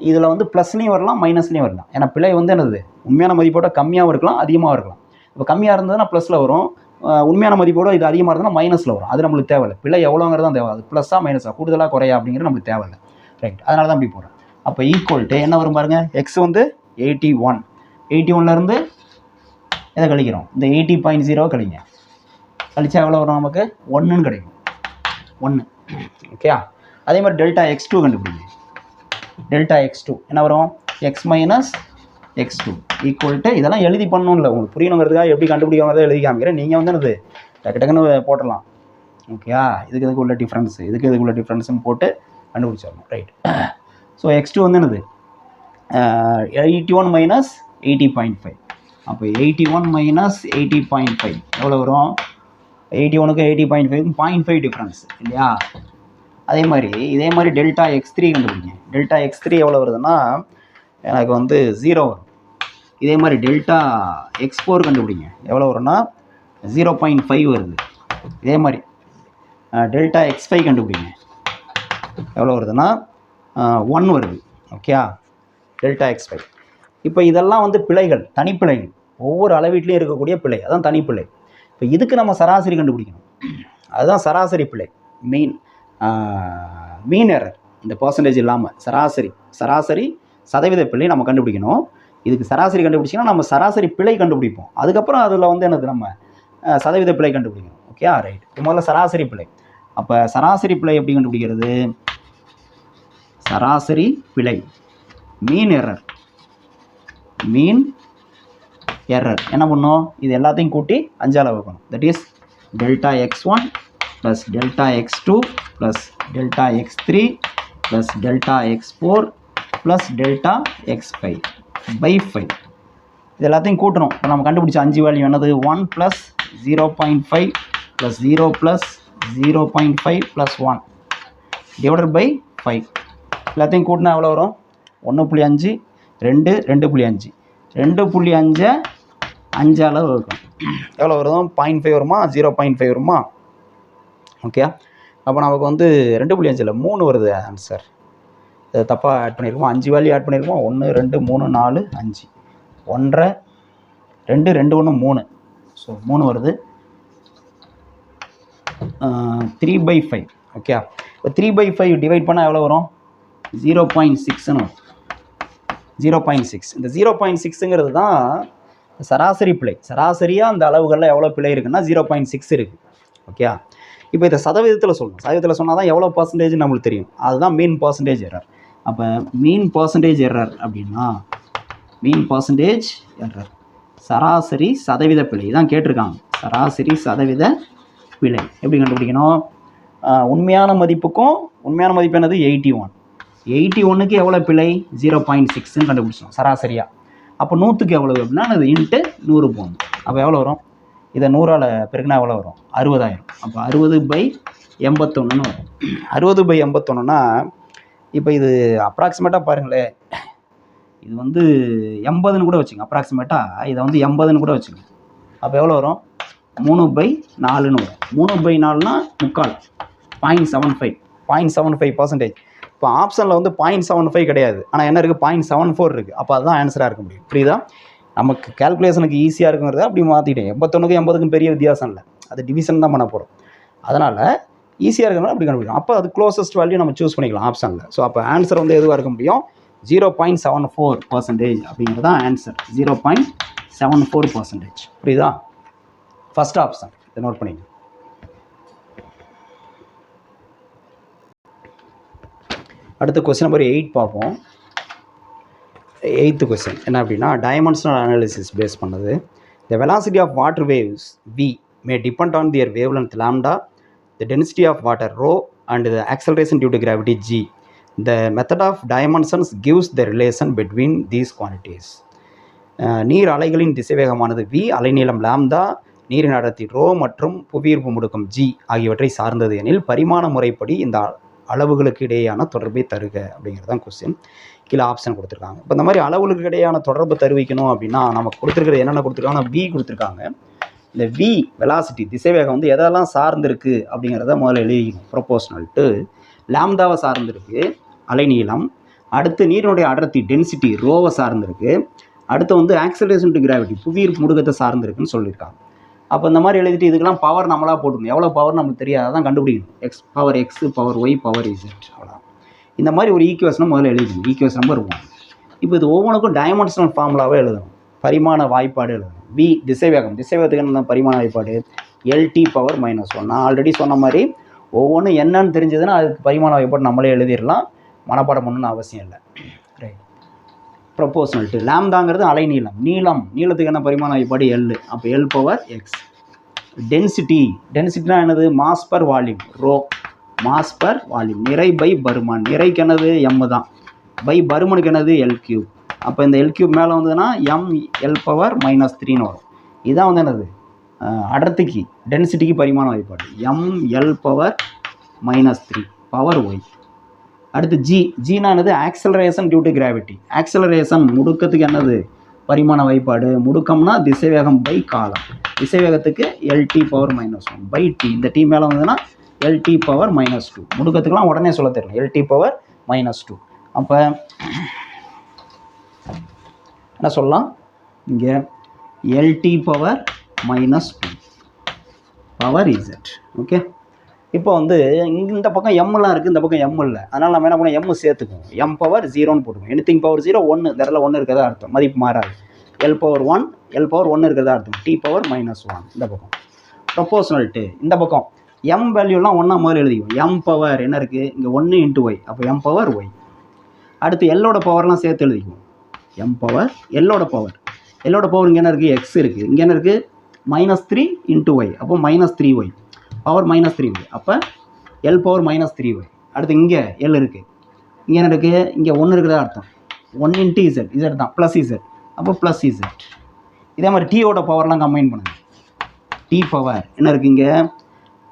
Speaker 1: இதில் வந்து ப்ளஸ்லேயும் வரலாம் மைனஸ்லேயும் வரலாம். ஏன்னா பிழை வந்து என்னது? உண்மையான மதிப்போட கம்மியாகவும் இருக்கலாம், அதிகமாக இருக்கலாம். இப்போ கம்மியாக இருந்ததுன்னா ப்ளஸில் வரும், உண்மையான மதிப்போட இது அதிகமாக இருந்ததுன்னா மைனஸில் வரும். அது நம்மளுக்கு தேவையில்லை. பிழை எவ்வளோங்கிறது தான் தேவை. அது ப்ளஸ்ஸாக மைனஸாக கூடுதலாக குறையா அப்படிங்கிறது நம்மளுக்கு தேவையில்லை, ரைட்? அதனால தான் அப்படி போடுறேன். அப்போ ஈக்குவல் டு என்ன வரும் பாருங்கள், எக்ஸ் வந்து 81. 81லேருந்து எதை கழிக்கிறோம்? இந்த 80.0 கழிங்க. கழிச்சா எவ்வளோ வரும்? நமக்கு 1ன்னு கிடைக்கும். 1. ஓகே, அதே மாதிரி டெல்டா x2 கண்டுபிடிங்க. டெல்டா x2 என்ன வரும்? x minus x2 equal to, இதெல்லாம் எழுதி பண்ணணும் இல்லை, உங்களுக்கு புரியணுங்கிறதுக்காக எப்படி கண்டுபிடிக்கிறத எழுதி காமிக்கிறேன். நீங்கள் வந்து என்னது டக்கு டக்குன்னு போட்டலாம். ஓகேயா? இதுக்கு உள்ள டிஃப்ரென்ஸு, இதுக்கு உள்ள டிஃப்ரென்ஸுன்னு போட்டு கண்டுபிடிச்சிடணும், ரைட்? ஸோ x2 வந்து என்னது? 81 மைனஸ் 80.5. அப்போ 81 மைனஸ் 80.5 எவ்வளோ வரும்? 81க்கும் 80.5க்கும் 0.5 டிஃப்ரென்ஸ் இல்லையா? அதே மாதிரி இதே மாதிரி டெல்டா x3 கண்டுபிடிங்க. டெல்டா x3 எவ்வளோ வருதுன்னா எனக்கு வந்து 0 வரும். இதே மாதிரி டெல்டா x4 கண்டுபிடிங்க. எவ்வளோ வரும்னா 0.5 வருது. இதே மாதிரி டெல்டா x5 கண்டுபிடிங்க. எவ்வளோ வருதுன்னா 1 வருது. Okay, delta x5. இப்போ இதெல்லாம் வந்து பிழைகள், தனிப்பிழைகள், ஒவ்வொரு அளவீட்லேயும் இருக்கக்கூடிய பிழை, அதான் தனிப்பிழை. இப்போ இதுக்கு நம்ம சராசரி கண்டுபிடிக்கணும், அதுதான் சராசரி பிழை, மீன் எரர். இந்த பர்சன்டேஜ் இல்லாமல் சராசரி சதவீத பிழை நம்ம கண்டுபிடிக்கணும். இதுக்கு சராசரி கண்டுபிடிச்சிங்கன்னா நம்ம சராசரி பிழை கண்டுபிடிப்போம். அதுக்கப்புறம் அதில் வந்து என்னது நம்ம சதவீத பிழை கண்டுபிடிக்கணும். Okay, right. முதல்ல சராசரி பிழை. அப்போ சராசரி பிழை எப்படி கண்டுபிடிக்கிறது? சராசரி பிழை, மீன் எரர். மீன் எரர். என்ன பண்ணும், இது எல்லாத்தையும் கூட்டி 5ஆல் வகுக்கணும். That is delta x1 plus delta x2 plus delta x3 plus delta x4 plus delta x5 by 5. இது எல்லாத்தையும் கூட்டணும். இப்போ நம்ம கண்டுபிடிச்ச 5 வேல்யூ என்னது, 1 plus 0.5 plus 0 plus 0.5 plus 1 divided by 5. எல்லாத்தையும் கூட்டினா எவ்வளோ வரும், 1.5 2 2.5 2.5 5ஆல் வகுக்கணும். எவ்வளோ வரும், 0.5 வருமா, 0.5 வருமா. ஓகே, அப்போ நமக்கு வந்து 2.5 இல்லை 3 வருது ஆன்சர். இதை தப்பாக ஆட் பண்ணியிருக்கோம். 5 வேல்யூ ஆட் பண்ணியிருக்கோம். 1 2 3 4 5 1 2 2 1 3. ஸோ 3 வருது. 3/5. ஓகே, இப்போ 3/5 டிவைட் பண்ணால் எவ்வளோ வரும், 0.6ன்னு வரும். 0.6. இந்த 0.6ங்கிறது தான் சராசரி பிழை. சராசரியாக அந்த அளவுகளில் எவ்வளோ பிழை இருக்குன்னா 0.6 இருக்குது. ஓகே, இப்போ இதை சதவீதத்தில் சொல்லணும். சதவீதத்தில் சொன்னால் தான் எவ்வளோ பர்சன்டேஜ் நம்மளுக்கு தெரியும். அதுதான் மீன் பர்சன்டேஜ் எரர். அப்போ மீன் பர்சன்டேஜ் எரர் அப்படின்னா மீன் பர்சன்டேஜ் எரர் சராசரி சதவீத பிழை தான் கேட்டிருக்காங்க. சராசரி சதவீத பிழை எப்படி கண்டுபிடிக்கணும், உண்மையான மதிப்புக்கும் உண்மையான மதிப்பு என்னது 81. 81க்கு எவ்வளோ பிழை, 0.6ன்னு கண்டுபிடிச்சோம் சராசரியாக. அப்போ 100க்கு எவ்வளோ அப்படின்னா அது இன்ட்டு 100 போகணும். அப்போ எவ்வளோ வரும், இதை 100ஆல் பெருக்கினா எவ்வளோ வரும், 60,000. அப்போ 60/81ன்னு வரும். 60/81ன்னா இப்போ இது அப்ராக்சிமேட்டாக பாருங்களேன், இது வந்து 80ன்னு கூட வச்சுங்க. அப்ராக்சிமேட்டாக இதை வந்து 80ன்னு கூட வச்சுங்க. அப்போ எவ்வளோ வரும், 3/4ன்னு வரும். 3/4னா 3/4 0.75 0.75%. இப்போ ஆப்ஷனில் வந்து 0.75 கிடையாது, ஆனால் என்ன இருக்குது, 0.74 இருக்குது. அப்போ அதுதான் ஆன்சராக இருக்க முடியும். புரியுதா, நமக்கு கேல்குலேஷனுக்கு ஈஸியாக இருக்குங்கிறத அப்படி மாற்றிட்டேன். 81க்கும் 80க்கும் பெரிய வித்தியாசம் இல்லை, அது டிவிஷன் தான் பண்ண போகிறோம். அதனால் ஈஸியாக இருக்கிறனால அப்படி கண்டுபிடிக்கும். அப்போ அது க்ளோசஸ்ட் வேல்யூ நம்ம சூஸ் பண்ணிக்கலாம் ஆப்ஷனில். ஸோ அப்போ ஆன்சர் வந்து எதுவாக இருக்க முடியும், 0.74% அப்படிங்கிறது தான் ஆன்சர். 0.74%. புரியுதா, ஃபஸ்ட் ஆப்ஷன். இதை நோட் பண்ணிங்க. அடுத்த கொஸ்டின் நம்பர் 8 பார்ப்போம். 8th கொஸ்டின் என்ன அப்படின்னா, டைமென்ஷனல் அனாலிசிஸ் பேஸ் பண்ணது. The velocity of water waves v may depend on their wavelength lambda, the density of water rho and the acceleration due to gravity g. The method of dimensions gives the relation between these quantities. நீர் அலைகளின் திசைவேகமானது v, அலைநீளம் lambda, நீரின் அடர்த்தி rho மற்றும் புவியீர்ப்பு முடுக்கம் g ஆகியவற்றை சார்ந்தது எனில் பரிமாண முறைப்படி இந்த அளவுகளுக்கு இடையேயான தொடர்பை தருக அப்படிங்கிறது தான் கொஸ்டின். கீழே ஆப்ஷன் கொடுத்துருக்காங்க. இப்போ இந்த மாதிரி அளவுகளுக்கு இடையேயான தொடர்பு தருவிக்கணும் அப்படின்னா நமக்கு கொடுத்துருக்கிறது என்னென்ன கொடுத்துருக்காங்கன்னா v கொடுத்துருக்காங்க. இந்த v வெலாசிட்டி திசைவேகம் வந்து எதெல்லாம் சார்ந்திருக்கு அப்படிங்கிறத முதல்ல எழுதிக்கணும். ப்ரொபோஷனல் டு லாம்டாவை சார்ந்திருக்கு அலைநீளம், அடுத்து நீரினுடைய அடர்த்தி டென்சிட்டி ரோவை சார்ந்திருக்கு, அடுத்து வந்து ஆக்சலரேஷன் டு கிராவிட்டி புவியீர்ப்பு முடுக்கத்தை சார்ந்திருக்குன்னு சொல்லியிருக்காங்க. அப்போ இந்த மாதிரி எழுதிட்டு இதுக்கெல்லாம் பவர் நம்மளாக போட்டுக்கணும். எவ்வளோ பவர் நமக்கு தெரியாது, அதான் கண்டுபிடிக்கணும். x power x power y power z. அவ்வளோ இந்த மாதிரி ஒரு ஈக்குவேஷனை முதல்ல எழுதணும். Equation number 1. இப்போ இது ஒவ்வொன்றுக்கும் டைமென்ஷனல் ஃபார்முலாவே எழுதணும். பரிமாண வாய்ப்பாடு எழுதணும். v திசைவேகத்துக்கு என்ன பரிமாண வாய்ப்பாடு, lt பவர் -1. நான் ஆல்ரெடி சொன்ன மாதிரி ஒவ்வொன்றும் என்னன்னு தெரிஞ்சதுன்னா அதுக்கு பரிமாண வாய்ப்பாடு நம்மளே எழுதிடலாம், மனப்பாடம் பண்ணணும்னு அவசியம் இல்லை. ரைட். ப்ரொபோஷனல் டு லாம்டாங்கிறது அலைநீளம், நீளத்துக்கு என்ன பரிமாண வாய்ப்பாடு L. அப்போ L பவர் x. டென்சிட்டினா என்னது, mass per volume rho, mass per volume. நிறை பை பருமன், நிறைக்கு என்னது m தான், பை பருமனுக்கு என்னது L3. அப்போ இந்த L3 மேலே வந்ததுன்னா ml பவர் -3ன்னு வரும். இதுதான் வந்து என்னது அடர்த்திக்கு டென்சிட்டிக்கு பரிமாண வாய்ப்பாடு ml பவர் -3 பவர் y. அடுத்து ஜினா என்னது, acceleration due to gravity. Acceleration முடுக்கத்துக்கு என்னது பரிமாண வாய்ப்பாடு, முடுக்கம்னா திசைவேகம் பை காலம், திசைவேகத்துக்கு lt பவர் -1 பை t. இந்த t மேலே வந்ததுன்னா lt பவர் -2. முடுக்கத்துக்குலாம் உடனே சொல்ல தெரியும், lt பவர் -2. அப்போ என்ன சொல்லலாம், இங்கே lt power -2 power z. Okay, இப்போ வந்து இந்த பக்கம் எம்லாம் இருக்குது, இந்த பக்கம் எம் இல்லை. அதனால் நம்ம என்ன பண்ணோம், எம் சேர்த்துக்குவோம். m பவர் 0ன்னு போட்டுக்கோம். எனிதிங் பவர் 0 1, தரல 1 இருக்கிறதா அர்த்தம், மதிப்பு மாறாது. l பவர் 1 இருக்கிறதா அர்த்தம், t பவர் -1 இந்த பக்கம். ப்ரொபோஷனல் டு இந்த பக்கம் m வேல்யூலாம் ஒன்றா மாதிரி எழுதிக்குவோம். m பவர் என்ன இருக்குது இங்கே 1 × y, அப்போ m பவர் y. அடுத்து எல்லோட பவர்லாம் சேர்த்து எழுதிக்குவோம். m பவர் எல்லோட பவர் எல்லோட பவர் இங்கே என்ன இருக்குது, எக்ஸ் இருக்குது. இங்கே என்ன இருக்குது, -3 × y. அப்போ -3y பவர் -3y. அப்போ எல் பவர் -3y. அடுத்து இங்கே எல் இருக்குது. இங்கே என்ன இருக்குது, இங்கே 1 இருக்கிறதா அர்த்தம். 1 × z, z தான் ப்ளஸ் z. அப்போ ப்ளஸ் z. இதே மாதிரி டீயோட பவர்லாம் கம்பைன் பண்ணுங்க. டி பவர் என்ன இருக்குது,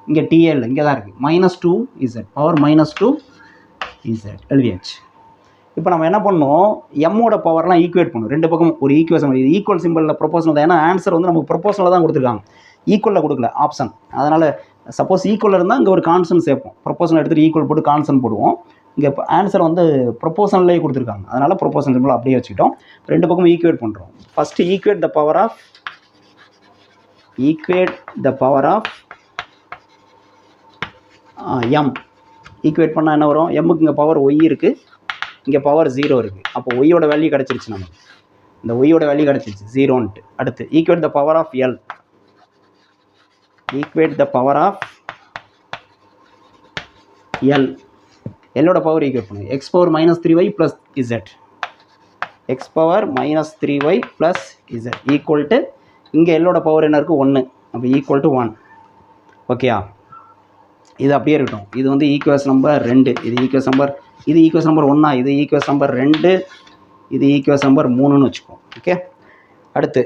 Speaker 1: இங்கே டிஎல் இங்கே தான் இருக்குது. -2z பவர் -2z எழுதியாச்சு. இப்போ நம்ம என்ன பண்ணோம், எம்மோட பவர்லாம் ஈக்குவேட் பண்ணணும். ரெண்டு பக்கம் ஒரு ஈக்குவேஷன். இது ஈக்குவல் சிம்பிளில் ப்ரொபோஷனல் தான். ஏன்னா ஆன்சர் வந்து நமக்கு ப்ரொபோஷனில் தான் கொடுத்துருக்காங்க, ஈக்குவலில் கொடுக்கல ஆப்ஷன். அதனால் சப்போஸ் ஈக்குவலில் இருந்தால் இங்கே ஒரு கான்ஸ்டன்ட் சேர்ப்போம். ப்ரொபோஷனல் எடுத்துகிட்டு ஈக்குவல் போட்டு கான்ஸ்டன்ட் போடுவோம். இங்கே ஆன்சர் வந்து ப்ரொபோஷனல்லே கொடுத்துருக்காங்க. அதனால் ப்ரொபோஷனல் சிம்பிள் அப்படியே வச்சுக்கிட்டோம். ரெண்டு பக்கம் ஈக்குவேட் பண்ணுறோம். First equate the power of M. ஈக்குவேட் பண்ணால் என்ன வரும், எம்முக்கு இங்கே பவர் ஒய் இருக்குது, இங்கே பவர் 0 இருக்குது. அப்போ ஒய்யோட வேல்யூ கிடச்சிருச்சு நமக்கு. இந்த ஒய்யோட வேல்யூ கிடச்சிருச்சு 0ன்ட்டு. அடுத்து equate the power of L. எல்லோட பவர் ஈக்குவேட் பண்ணுங்க. X power -3y plus Z. X power -3y plus Z equal to இங்கே எல்லோட பவர் என்ன இருக்குது, 1. அப்போ ஈக்குவல் டு 1. ஓகேயா, இது அப்படியே இருக்கட்டும். இது வந்து ஈக்குவேஷன் நம்பர் 2. இது ஈக்குவேஷன் நம்பர் 1. இது ஈக்குவேஷன் நம்பர் 2. இது ஈக்குவேஷன் நம்பர் 3ன்னு வச்சுக்கோம். ஓகே, அடுத்து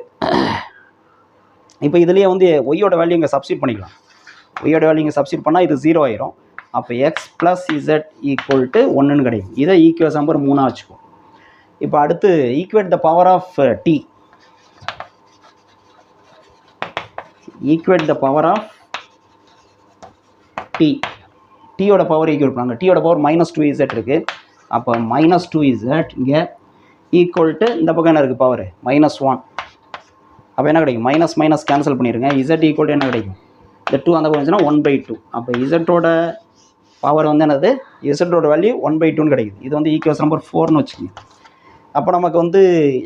Speaker 1: இப்போ இதுலேயே வந்து ஒய்யோட வேல்யூ இங்கே சப்ஸ்டிட் பண்ணிக்கலாம். ஒய்யோட வேல்யூ இங்கே சப்ஸ்டிட் பண்ணால் இது 0 ஆயிரும். அப்போ X plus Z equal to 1ன்னு கிடைக்கும். இதை ஈக்குவேஷன் நம்பர் 3 வச்சுக்கோம். இப்போ அடுத்து equate the power of T. Equate the power of T. டீயோட பவர் ஈக்குவல் பண்ணாங்க. டீயோட பவர் -2z இருக்குது. அப்போ -2z இங்கே ஈக்குவல் டு இந்த பக்கம் என்ன இருக்குது, பவர் -1. அப்போ என்ன கிடைக்கும், மைனஸ் கேன்சல் பண்ணிடுங்க. z ஈக்குவல் டு என்ன கிடைக்கும், இந்த 2 அந்த பக்கம் வந்துச்சுன்னா 1/2. அப்போ இசட்டோட பவர் வந்து என்னது, இசட்டோட வேல்யூ 1/2ன்னு கிடைக்குது. இது வந்து ஈக்குவேஷன் நம்பர் 4ன்னு வச்சுக்கோங்க. அப்போ நமக்கு வந்து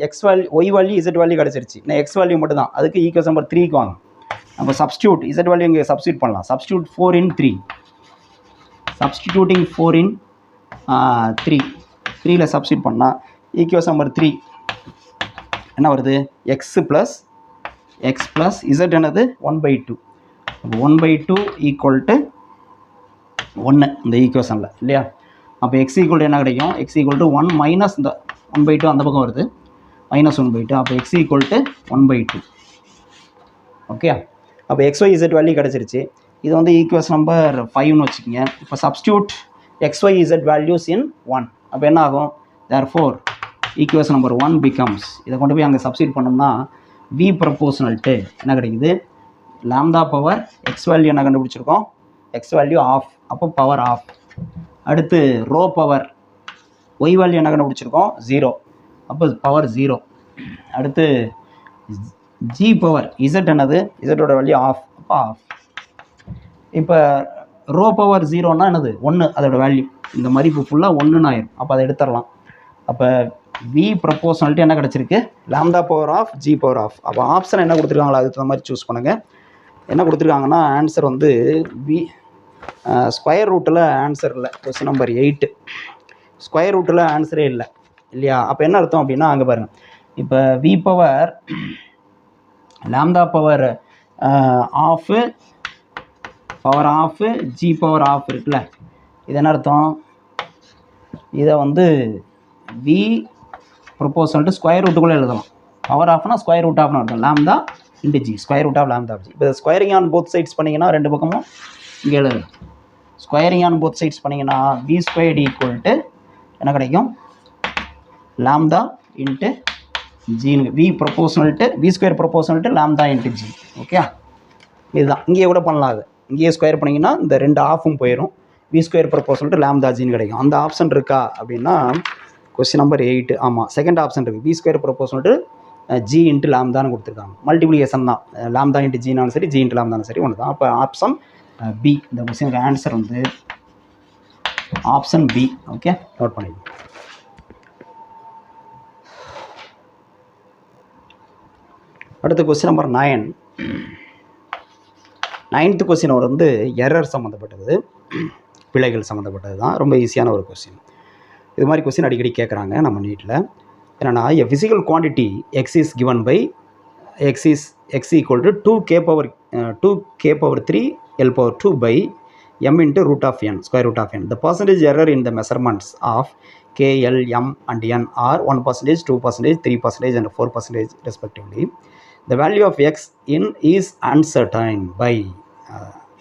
Speaker 1: X value, Y value, Z value கிடச்சிருச்சு. நான் எக்ஸ் வேல்யூ மட்டும் தான். அதுக்கு ஈக்குவேஷன் நம்பர் 3க்கு வாங்க. அப்போ சப்ஸ்டியூட் இசட் வேல்யூ இங்கே சப்ஸ்டியூட் பண்ணலாம். சப்ஸ்டியூட் 4 × 3. சப்ஸ்டிடியூட்டிங் 4 × 3. 3ல் சப்ஸ்டியூட் பண்ணால் ஈக்குவேஷன் நம்பர் 3 என்ன வருது, எக்ஸ் ப்ளஸ் இசட் என்னது 1/2. அப்போ 1/2 ஈக்குவல் டு 1 இந்த ஈக்குவேஷனில் இல்லையா. அப்போ எக்ஸ் ஈக்குவல் டு என்ன கிடைக்கும், எக்ஸ் ஈக்குவல் டு 1 மைனஸ் இந்த 1/2 அந்த பக்கம் வருது, -1/2. அப்போ எக்ஸ் ஈக்குவல் டு 1/2. ஓகே, அப்போ XY Z வேல்யூ கிடச்சிருச்சு. இது வந்து ஈக்குவேஷன் நம்பர் 5ன்னு வச்சுக்கோங்க. இப்போ சப்ஸ்டியூட் XY Z வேல்யூஸ் இன் 1. அப்போ என்ன ஆகும், தேர்ஃபோர் ஈக்குவேஷன் நம்பர் 1 பிகம்ஸ், இதை கொண்டு போய் அங்கே சப்ஸ்டியூட் பண்ணோம்னா V ப்ரொபோஷனல் டு என்ன கிடைக்குது, லாம்டா பவர் எக்ஸ் வேல்யூ என்ன கண்டுபிடிச்சிருக்கோம், எக்ஸ் வேல்யூ ஆஃப். அப்போ பவர் ஆஃப். அடுத்து ரோ பவர் ஒய் வேல்யூ என்ன கண்டுபிடிச்சிருக்கோம், 0. அப்போ பவர் 0. அடுத்து ஜி பவர் இசட் என்னது, இசட்டோட வேல்யூ ஆஃப். அப்போ ஆஃப். இப்போ ரோ பவர் 0ன்னா என்னது, 1 அதோட வேல்யூ. இந்த மதிப்பு ஃபுல்லாக 1ன்னு ஆயிரும். அப்போ அதை எடுத்துடலாம். அப்போ வி ப்ரொபோஷனல்ட்டு என்ன கிடச்சிருக்கு, lambda power of G power of. அப்போ ஆப்ஷன் என்ன கொடுத்துருக்காங்களோ அதுக்கு தகுந்த மாதிரி சூஸ் பண்ணுங்கள். என்ன கொடுத்துருக்காங்கன்னா ஆன்சர் வந்து வி ஸ்கொயர் ரூட்டில் ஆன்சர் இல்லை. கொஸ்டின் நம்பர் 8 ஸ்கொயர் ரூட்டில் ஆன்சரே இல்லை இல்லையா. அப்போ என்ன அர்த்தம் அப்படின்னா அங்கே பாருங்கள், இப்போ V power lambda power of power of G power of இருக்குல்ல, இது என்ன அர்த்தம், இதை வந்து வி ப்ரொபோஷனல் டு ஸ்கொயர் ரூட்டுக்குள்ளே எழுதலாம். பவர் ஆஃப்னா ஸ்கொயர் ரூட் ஆஃப்னு அர்த்தம், lambda into G, square root of lambda G. இப்போ ஸ்கொயரிங் ஆன் போத் சைட்ஸ் பண்ணிங்கன்னா ரெண்டு பக்கமும் இங்கே எழுதலாம். ஸ்கொயரிங் ஆன் போத் சைட்ஸ் பண்ணிங்கன்னா வி ஸ்கொயர்டு ஈக்குவல் டு என்ன கிடைக்கும், லாம்டா இன்ட்டு ஜின்னு. V proportional to V square proportional to lambda into G. Okay, இதுதான் இங்கேயே கூட பண்ணலாம். அது இங்கேயே ஸ்கொயர் பண்ணிங்கன்னா இந்த ரெண்டு ஆஃபும் போயிடும். V square proportional to lambda ஜின்னு கிடைக்கும். அந்த ஆப்ஷன் இருக்கா அப்படின்னா கொஸ்டின் நம்பர் 8 ஆமாம், செகண்ட் ஆப்ஷன் இருக்குது. V square proportional to G into லாம்தான்னு கொடுத்துருக்காங்க. மல்டிப்ளிகேஷன் தான், லாம்டா இன்ட்டு ஜினாலும் சரி ஜி இன்ட்டு லாம்தானும் சரி ஒன்று தான். அப்போ ஆப்ஷன் பி. இந்த கொஸ்டினுக்கு ஆன்சர் வந்து ஆப்ஷன் பி. ஓகே, நோட் பண்ணிடுங்க. அடுத்த கொஸ்டின் நம்பர் 9. 9th கொஸ்டின் வந்து எரர் சம்மந்தப்பட்டது, பிழைகள் சம்மந்தப்பட்டது தான். ரொம்ப ஈஸியான ஒரு கொஸ்டின். இது மாதிரி கொஸ்டின் அடிக்கடி கேட்குறாங்க நம்ம நீட்டில். என்னென்னா a physical quantity x is given by x equal to 2k power 3 L power 2 by m into root of n, square root of n. The percentage error in the measurements of k, l, m and n are 1%, 2%, 3% and 4% respectively. The value of x in is uncertain by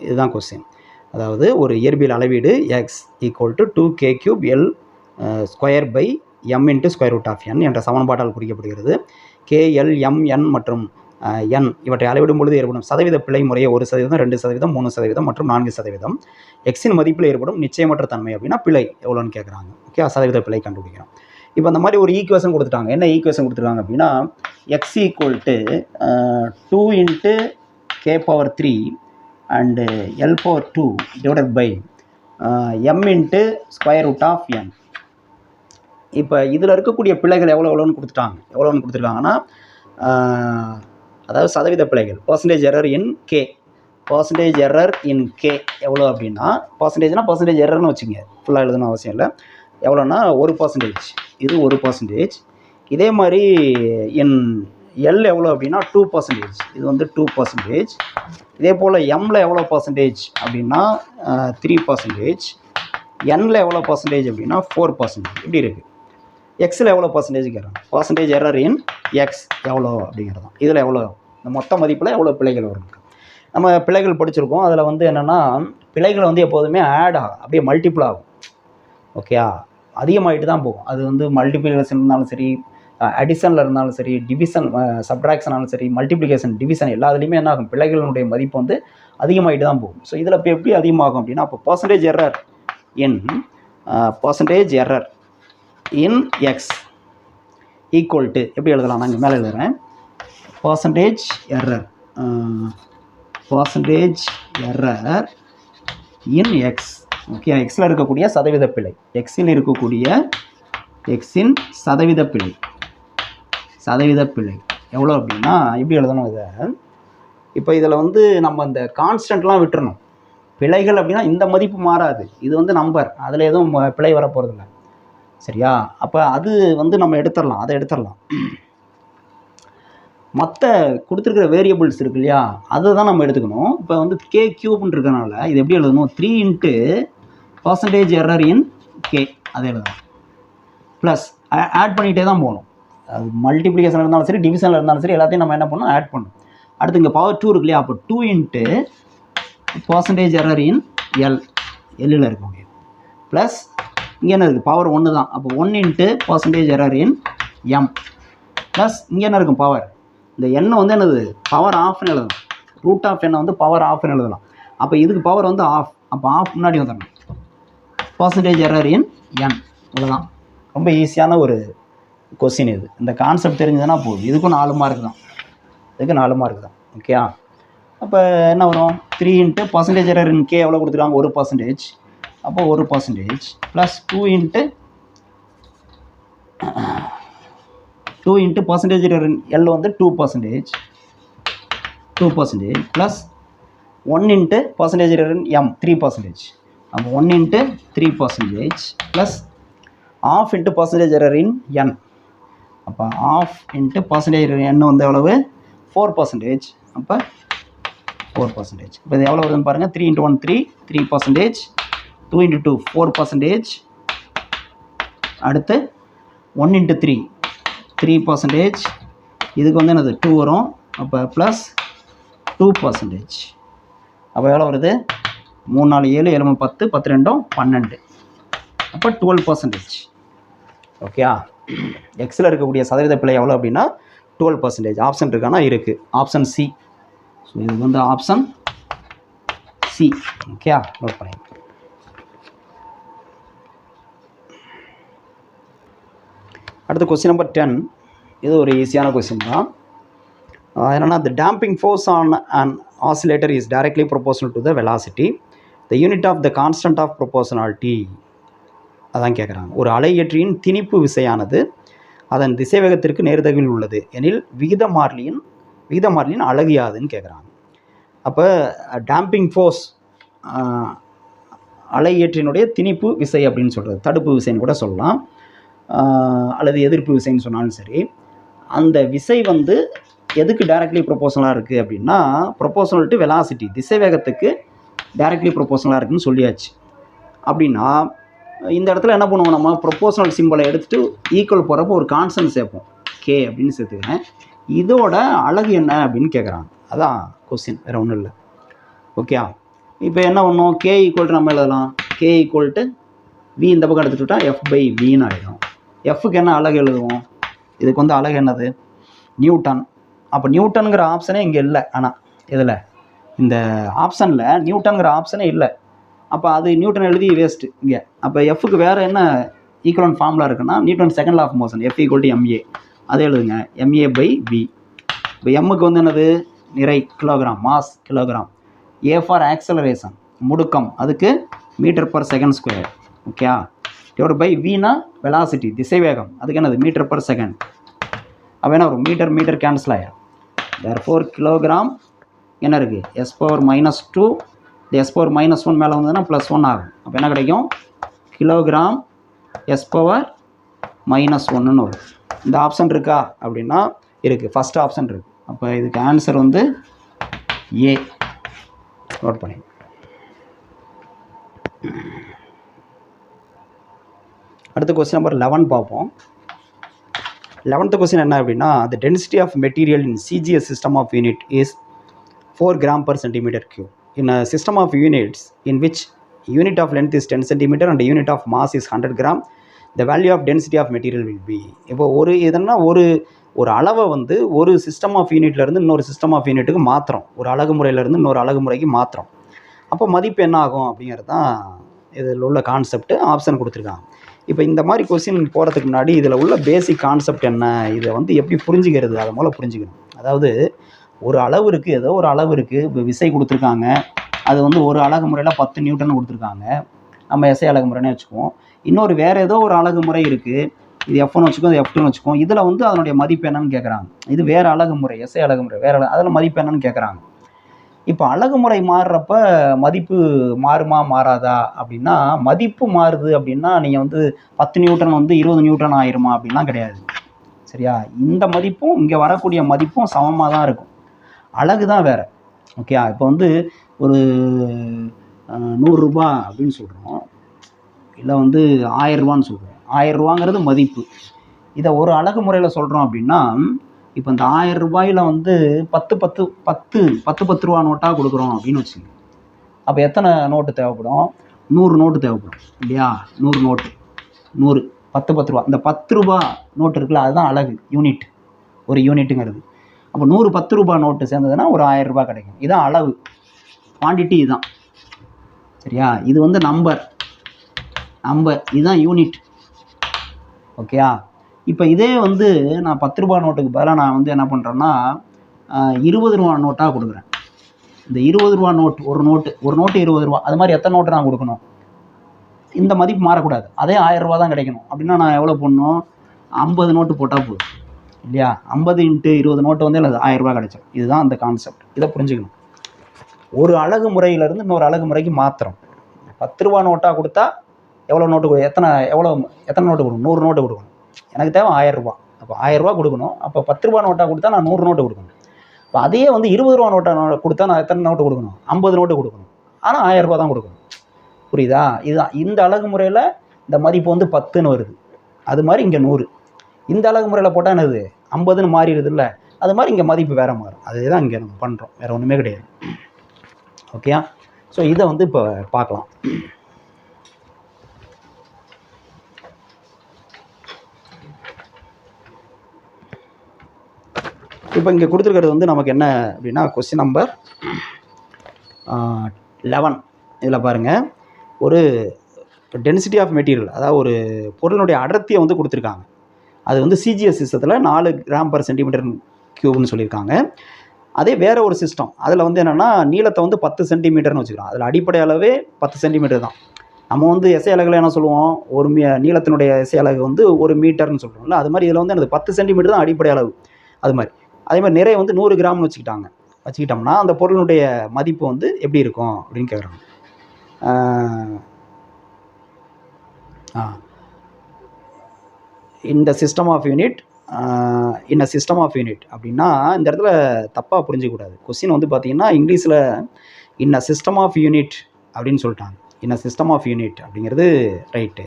Speaker 1: இதுதான் கொஸ்டின். அதாவது ஒரு இயற்பியல் அளவீடு x equal to 2k cube L square by m into square root of n என்ற சமன்பாட்டால் குறிக்கப்படுகிறது. k, l, m, n மற்றும் n இவற்றை அளவிடும் பொழுது ஏற்படும் சதவீத பிழை முறையே 1%, 2%, 3% மற்றும் 4%. எக்ஸின் மதிப்பில் ஏற்படும் நிச்சயமற்ற தன்மை அப்படின்னா பிழை எவ்வளோன்னு கேட்குறாங்க. ஓகே, சதவீத பிழை கண்டுபிடிக்கிறோம். இப்போ அந்த மாதிரி ஒரு ஈக்குவேஷன் கொடுத்துட்டாங்க. என்ன ஈக்குவேஷன் கொடுத்துருக்காங்க அப்படின்னா X equal to 2 into k power 3 and L power 2 divided by m into square root of n. இப்போ இதில் இருக்கக்கூடிய பிழைகள் எவ்வளோன்னு கொடுத்துருக்காங்கன்னா அதாவது சதவீத பிழைகள் percentage error in K, percentage error in K எவ்வளோ அப்படின்னா பர்சன்டேஜ் எரர்னு வச்சுங்க, ஃபுல்லாக எழுதணும் அவசியம் இல்லை. எவ்வளோன்னா 1%, இது 1%. இதே மாதிரி இன் எல் எவ்வளோ அப்படின்னா 2%, இது வந்து 2%. இதே போல் எம்மில் எவ்வளோ பர்சன்டேஜ் அப்படின்னா 3%, என்னில் எவ்வளோ பர்சன்டேஜ் அப்படின்னா 4%. இப்படி இருக்குது. எக்ஸில் எவ்வளோ பர்சன்டேஜ் கேட்குறாங்க, பர்சன்டேஜ் எரர் இன் எக்ஸ் எவ்வளோ அப்படிங்கிறது தான். இதில் எவ்வளோ இந்த மொத்த மதிப்பில் எவ்வளோ பிழைகள் வரும். நம்ம பிழைகள் படிச்சிருக்கோம். அதில் வந்து என்னென்னா பிழைகள் வந்து எப்போதுமே ஆட் ஆகும், அப்படியே மல்டிபிள் ஆகும். ஓகேயா, அதிகமாகிட்டு தான் போகும். அது வந்து மல்டிப்ளிகேஷன் இருந்தாலும் சரி, அடிஷனில் இருந்தாலும் சரி, டிவிஷன் சப்ட்ராக்ஷனாலும் சரி, மல்டிப்ளிகேஷன் டிவிஷன் எல்லாத்துலேயுமே என்ன ஆகும், பிழைகளுடைய மதிப்பு வந்து அதிகமாகிட்டு தான் போகும். ஸோ இதில் இப்போ எப்படி அதிகமாகும் அப்படின்னா அப்போ percentage error in X equal to எப்படி எழுதலாம், நான் இங்கே மேலே எழுதுகிறேன். பர்சன்டேஜ் எரர் இன் எக்ஸ். ஓகே, எக்ஸில் இருக்கக்கூடிய சதவீத பிழை, எக்ஸின் சதவீத பிழை எவ்வளோ அப்படின்னா இப்படி எழுதணும் இதை. இப்போ இதில் வந்து நம்ம இந்த கான்ஸ்டன்ட்லாம் விட்டுறணும். பிழைகள் அப்படின்னா இந்த மதிப்பு மாறாது, இது வந்து நம்பர், அதில் எதுவும் பிழை வர போகிறதில்ல. சரியா, அப்போ அது வந்து நம்ம அதை எடுத்துடலாம். மற்ற கொடுத்துருக்கிற வேரியபிள்ஸ் இருக்கு இல்லையா, அதை தான் நம்ம எடுத்துக்கணும். இப்போ வந்து கே கியூப்னு இருக்கனால இது எப்படி எழுதணும், 3 into percentage error in K, அதை எழுதணும். ப்ளஸ் ஆட் பண்ணிகிட்டே தான் போகணும். அது மல்டிப்ளிகேஷன் இருந்தாலும் சரி, டிவிஷனில் இருந்தாலும் சரி, எல்லாத்தையும் நம்ம என்ன பண்ணணும், ஆட் பண்ணணும். அடுத்து இங்கே பவர் 2 இருக்கு இல்லையா, அப்போ 2 into பர்சன்டேஜ் எரர் இன் எல்லில் இருக்க முடியும். ப்ளஸ் இங்கே என்ன இருக்குது, பவர் 1 தான், அப்போ 1 into percentage error in M. Plus இங்கே என்ன இருக்கும், பவர், இந்த எண்ணை வந்து என்னது பவர் ஆஃப்னு எழுதணும். ரூட் ஆஃப் எண்ணை வந்து பவர் ஆஃப்னு எழுதலாம். அப்போ இதுக்கு பவர் வந்து ஆஃப், அப்போ ஆஃப் முன்னாடி வந்துடணும். பர்சன்டேஜ் எரர் இன் என், இவ்வளோதான். ரொம்ப ஈஸியான ஒரு கொஸ்டின் இது. இந்த கான்செப்ட் தெரிஞ்சதுன்னா போதும். இதுக்கும் 4 மார்க் தான், ஓகே. அப்போ என்ன வரும், 3 into percentage error in K எவ்வளோ கொடுத்துருக்காங்க, 1%. அப்போ 1% plus 2 into percentage error in L வந்து 2% plus 1 into percentage error in M 3%. அப்போ 1 into 3% plus half into percentage error in N. அப்போ half into percentage error N வந்து எவ்வளவு, 4%. அப்போ 4%. இப்போ இது எவ்வளோ வருதுன்னு பாருங்கள், 3 into 1 3%, 2 into 2 4%. அடுத்து 1 into 3%. இதுக்கு வந்து என்னது 2 வரும். அப்போ ப்ளஸ் 2%. அப்போ எவ்வளோ வருது, 3 4 7 7 10 10 2 12. அப்போ 12%. ஓகே, எக்ஸில் இருக்கக்கூடிய சதவீத பிழை எவ்வளோ அப்படின்னா 12%. ஆப்ஷன் இருக்கானா, இருக்குது, ஆப்ஷன் சி. ஸோ இது வந்து ஆப்ஷன் சி. ஓகே, நோட் பண்ணி. அடுத்து கொஸ்டின் நம்பர் 10. இது ஒரு ஈஸியான கொஸ்டின் தான். என்னென்னா the damping force on an oscillator is directly proportional to the velocity. The unit of the constant of proportionality. அதான் கேட்குறாங்க. ஒரு அலையியற்றியின் திணிப்பு விசையானது அதன் திசைவேகத்திற்கு நேர்தகவில் உள்ளது எனில் விகித மாறிலியின் அலகு யாதுன்னு கேட்குறாங்க. அப்போ டேம்பிங் ஃபோர்ஸ் அலையியற்றினுடைய திணிப்பு விசை அப்படின்னு சொல்கிறது, தடுப்பு விசைன்னு கூட சொல்லலாம். அல்லது எதிர்ப்பு விசைன்னு சொன்னாலும் சரி, அந்த விசை வந்து எதுக்கு டைரக்ட்லி ப்ரொபோஷனலாக இருக்குது அப்படின்னா, ப்ரொபோஷனல் டு வெலாசிட்டி, திசைவேகத்துக்கு டைரக்ட்லி ப்ரொபோஷனலாக இருக்குதுன்னு சொல்லியாச்சு. அப்படின்னா இந்த இடத்துல என்ன பண்ணுவோம், நம்ம ப்ரொபோஷனல் சிம்பிளை எடுத்துகிட்டு ஈக்குவல் போகிறப்போ ஒரு கான்ஸ்டன்ட் சேர்ப்போம், கே அப்படின்னு சேர்த்துக்கிறேன். இதோட அழகு என்ன அப்படின்னு கேட்குறாங்க. அதான் கொஸ்டின், வேறு ஒன்றும் இல்லை. ஓகே, இப்போ என்ன பண்ணோம், கே ஈக்குவல் நம்ம எழுதலாம், கே ஈக்குவல் டு வி இந்த பக்கம் எடுத்துக்கிட்டா எஃப் பை வின்னு ஆகிடும். எஃப்க்கு என்ன அழகு எழுதுவோம், இதுக்கு வந்து அழகு என்னது, நியூட்டன். அப்போ நியூட்டனுங்கிற ஆப்ஷனே இங்கே இல்லை. ஆனால் இதில் இந்த ஆப்ஷனில் நியூட்டனுங்கிற ஆப்ஷனே இல்லை. அப்போ அது நியூட்டன் எழுதி வேஸ்ட்டு இங்கே. அப்போ எஃப்க்கு வேறு என்ன ஈக்குவலன்ட் ஃபார்முலா இருக்குன்னா, Newton second law of motion, F equal to MA, அதை எழுதுங்க, எம்ஏ பை வி. இப்போ எம்முக்கு வந்து என்னது, நிறை kilogram, mass kilogram. A for acceleration, முடுக்கம், அதுக்கு metre per second square. Okay, divide by வினா வெலாசிட்டி, திசைவேகம், அதுக்கு என்னது மீட்டர் பர் செகண்ட். அப்போ என்ன வரும், மீட்டர் மீட்டர் கேன்சல் ஆகிடும். தேர்ஃபோர் கிலோகிராம் என்ன இருக்குது, எஸ் பவர் -2, இந்த எஸ் பவர் -1 மேலே வந்ததுன்னா +1 ஆகும். அப்போ என்ன கிடைக்கும், கிலோகிராம் எஸ் பவர் -1ன்னு வரும். இந்த ஆப்ஷன் இருக்கா அப்படின்னா இருக்குது, ஃபஸ்ட் ஆப்ஷன் இருக்குது. அப்போ இதுக்கு ஆன்சர் வந்து ஏ. நோட் பண்ணி. அடுத்த கொஸ்டின் நம்பர் 11 பார்ப்போம். 11th கொஸ்டின் என்ன அப்படின்னா, the density of material in CGS system of unit is 4 gram per centimeter cube. In a system of units in which unit of length is 10 centimeter and unit of mass is 100 gram, the value of density of material will be. இப்போ இதனா ஒரு அளவை வந்து ஒரு சிஸ்டம் ஆஃப் யூனிட்லேருந்து இன்னொரு சிஸ்டம் ஆஃப் யூனிட்டுக்கு மாற்றுறோம், ஒரு அழகு முறையிலேருந்து இன்னொரு அழகு முறைக்கு மாற்றுறோம். அப்போ மதிப்பு என்ன ஆகும் அப்படிங்கிறது தான் இதில் உள்ள கான்செப்ட். ஆப்ஷன் கொடுத்துருக்காங்க. இப்போ இந்த மாதிரி கொஸ்டின் போகிறதுக்கு முன்னாடி இதில் உள்ள பேசிக் கான்செப்ட் என்ன, இதை வந்து எப்படி புரிஞ்சுக்கிறது, அதை மூலம் புரிஞ்சுக்கணும். அதாவது ஒரு அளவு இருக்குது, ஏதோ ஒரு அளவு இருக்குது, இப்போ விசை கொடுத்துருக்காங்க, அது வந்து ஒரு அழகு முறையில் 10 நியூட்டன் கொடுத்துருக்காங்க, நம்ம எஸ்ஐ அழகு முறைன்னு வச்சுக்குவோம். இன்னொரு வேறு ஏதோ ஒரு அழகு முறை இருக்குது, இது F1 வச்சுக்கோம், இது F2 வச்சுக்கோம். இதில் வந்து அதனுடைய மதிப்பு என்னன்னு கேட்குறாங்க. இது வேறு அழகு முறை, எஸ்ஐ அழகு முறை வேறு, அதில் மதிப்பு என்னன்னு கேட்குறாங்க. இப்போ அழகு முறை மாறுறப்ப மதிப்பு மாறுமா மாறாதா அப்படின்னா, மதிப்பு மாறுது அப்படின்னா நீங்கள் வந்து 10 நியூட்டன் வந்து 20 நியூட்டன் ஆயிருமா அப்படின்லாம் கிடையாது. சரியா, இந்த மதிப்பும் இங்கே வரக்கூடிய மதிப்பும் சமமாக தான் இருக்கும், அழகு தான் வேறு. ஓகே, இப்போ வந்து ஒரு 100 ரூபா அப்படின்னு சொல்கிறோம், இல்லை வந்து 1000 ரூபான்னு சொல்கிறோம். 1000 ரூபாங்கிறது மதிப்பு. இதை ஒரு அழகு முறையில் சொல்கிறோம் அப்படின்னா, இப்போ இந்த 1000 ரூபாயில் வந்து 10 ரூபா நோட்டாக கொடுக்குறோம் அப்படின்னு வச்சுக்கோங்க. அப்போ எத்தனை நோட்டு தேவைப்படும், 100 நோட்டு தேவைப்படும் இல்லையா. 100 நோட்டு, 100 10 ரூபா. இந்த 10 ரூபா நோட்டு இருக்குல்ல, அதுதான் அழகு, யூனிட், ஒரு யூனிட்டுங்கிறது. அப்போ 100 10 ரூபா நோட்டு சேர்ந்ததுன்னா ஒரு 1000 ரூபா கிடைக்கும். இதுதான் அளவு, குவான்டிட்டி இதுதான். சரியா, இது வந்து நம்பர், இதுதான் யூனிட். ஓகேயா, இப்போ இதே வந்து நான் 10 ரூபா நோட்டுக்கு பதிலாக நான் வந்து என்ன பண்ணுறேன்னா 20 ரூபா நோட்டாக கொடுக்குறேன். இந்த 20 ரூபா நோட்டு, ஒரு நோட்டு 20 ரூபா, அது மாதிரி எத்தனை நோட்டு நான் கொடுக்கணும், இந்த மதிப்பு மாறக்கூடாது, அதே 1000 ரூபா தான் கிடைக்கணும். அப்படின்னா நான் எவ்வளோ போடணும், 50 நோட்டு போட்டால் போதும் இல்லையா. 50 × 20 நோட்டு வந்து எனக்கு 1000 ரூபா கிடைச்சிடும். இதுதான் அந்த கான்செப்ட், இதை புரிஞ்சுக்கணும். ஒரு அழகு முறையிலேருந்து இன்னொரு அழகு முறைக்கு மாத்திரம். 10 ரூபா நோட்டாக கொடுத்தா எவ்வளோ நோட்டு, எத்தனை நோட்டு கொடுக்கணும், 100 நோட்டு கொடுக்கணும். எனக்கு தேவை 1000 ரூபா, அப்போ 1000 ரூபா கொடுக்கணும். அப்போ 10 ரூபா நோட்டாக கொடுத்தா நான் 100 நோட்டு கொடுக்கணும். இப்போ அதே வந்து 20 ரூபா நோட்டாக கொடுத்தா நான் எத்தனை நோட்டு கொடுக்கணும், 50 நோட்டு கொடுக்கணும். ஆனால் 1000 ரூபா தான் கொடுக்கணும். புரியுதா, இதுதான் இந்த அழகு முறையில் இந்த மதிப்பு வந்து 10ன்னு வருது. அது மாதிரி இங்கே 100. இந்த அழகு முறையில் போட்டால் என்னது 50ன்னு மாறிடுது இல்லை, அது மாதிரி இங்கே மதிப்பு வேறு மாறும். அதுதான் இங்கே நம்ம பண்ணுறோம், வேறு ஒன்றுமே கிடையாது. ஓகேயா, ஸோ இதை வந்து இப்போ பார்க்கலாம். இப்போ இங்கே கொடுத்துருக்கிறது வந்து நமக்கு என்ன அப்படின்னா, கொஸ்டின் நம்பர் 11. இதில் பாருங்கள், ஒரு டென்சிட்டி ஆஃப் மெட்டீரியல், அதாவது ஒரு பொருளினுடைய அடர்த்தியை வந்து கொடுத்துருக்காங்க. அது வந்து சிஜிஎஸ் சிஸ்டத்தில் 4 g/cm3 சொல்லியிருக்காங்க. அதே வேறு ஒரு சிஸ்டம், அதில் வந்து என்னென்னா நீளத்தை வந்து 10 சென்டிமீட்டர்னு வச்சுக்கிறோம். அதில் அடிப்படை அளவே 10 சென்டிமீட்டர் தான். நம்ம வந்து எஸ்ஐ அலகில் என்ன சொல்லுவோம், ஒரு நீளத்தினுடைய எஸ்ஐ அலகு வந்து 1 மீட்டர்னு சொல்கிறோம்ல, அது மாதிரி இதில் வந்து எனக்கு 10 சென்டிமீட்டர் தான் அடிப்படை அளவு. அது மாதிரி அதே மாதிரி நிறைய வந்து 100 கிராம்னு வச்சுக்கிட்டோம்னா அந்த பொருளுடைய மதிப்பு வந்து எப்படி இருக்கும் அப்படின்னு கேட்குறாங்க. இந்த சிஸ்டம் ஆஃப் யூனிட் இன்ன சிஸ்டம் ஆஃப் யூனிட் அப்படின்னா இந்த இடத்துல தப்பாக புரிஞ்சிக்கூடாது. கொஸ்டின் வந்து பார்த்தீங்கன்னா இங்கிலீஷில் இன்ன சிஸ்டம் ஆஃப் யூனிட் அப்படின்னு சொல்லிட்டாங்க. இன்ன சிஸ்டம் ஆஃப் யூனிட் அப்படிங்கிறது ரைட்டு,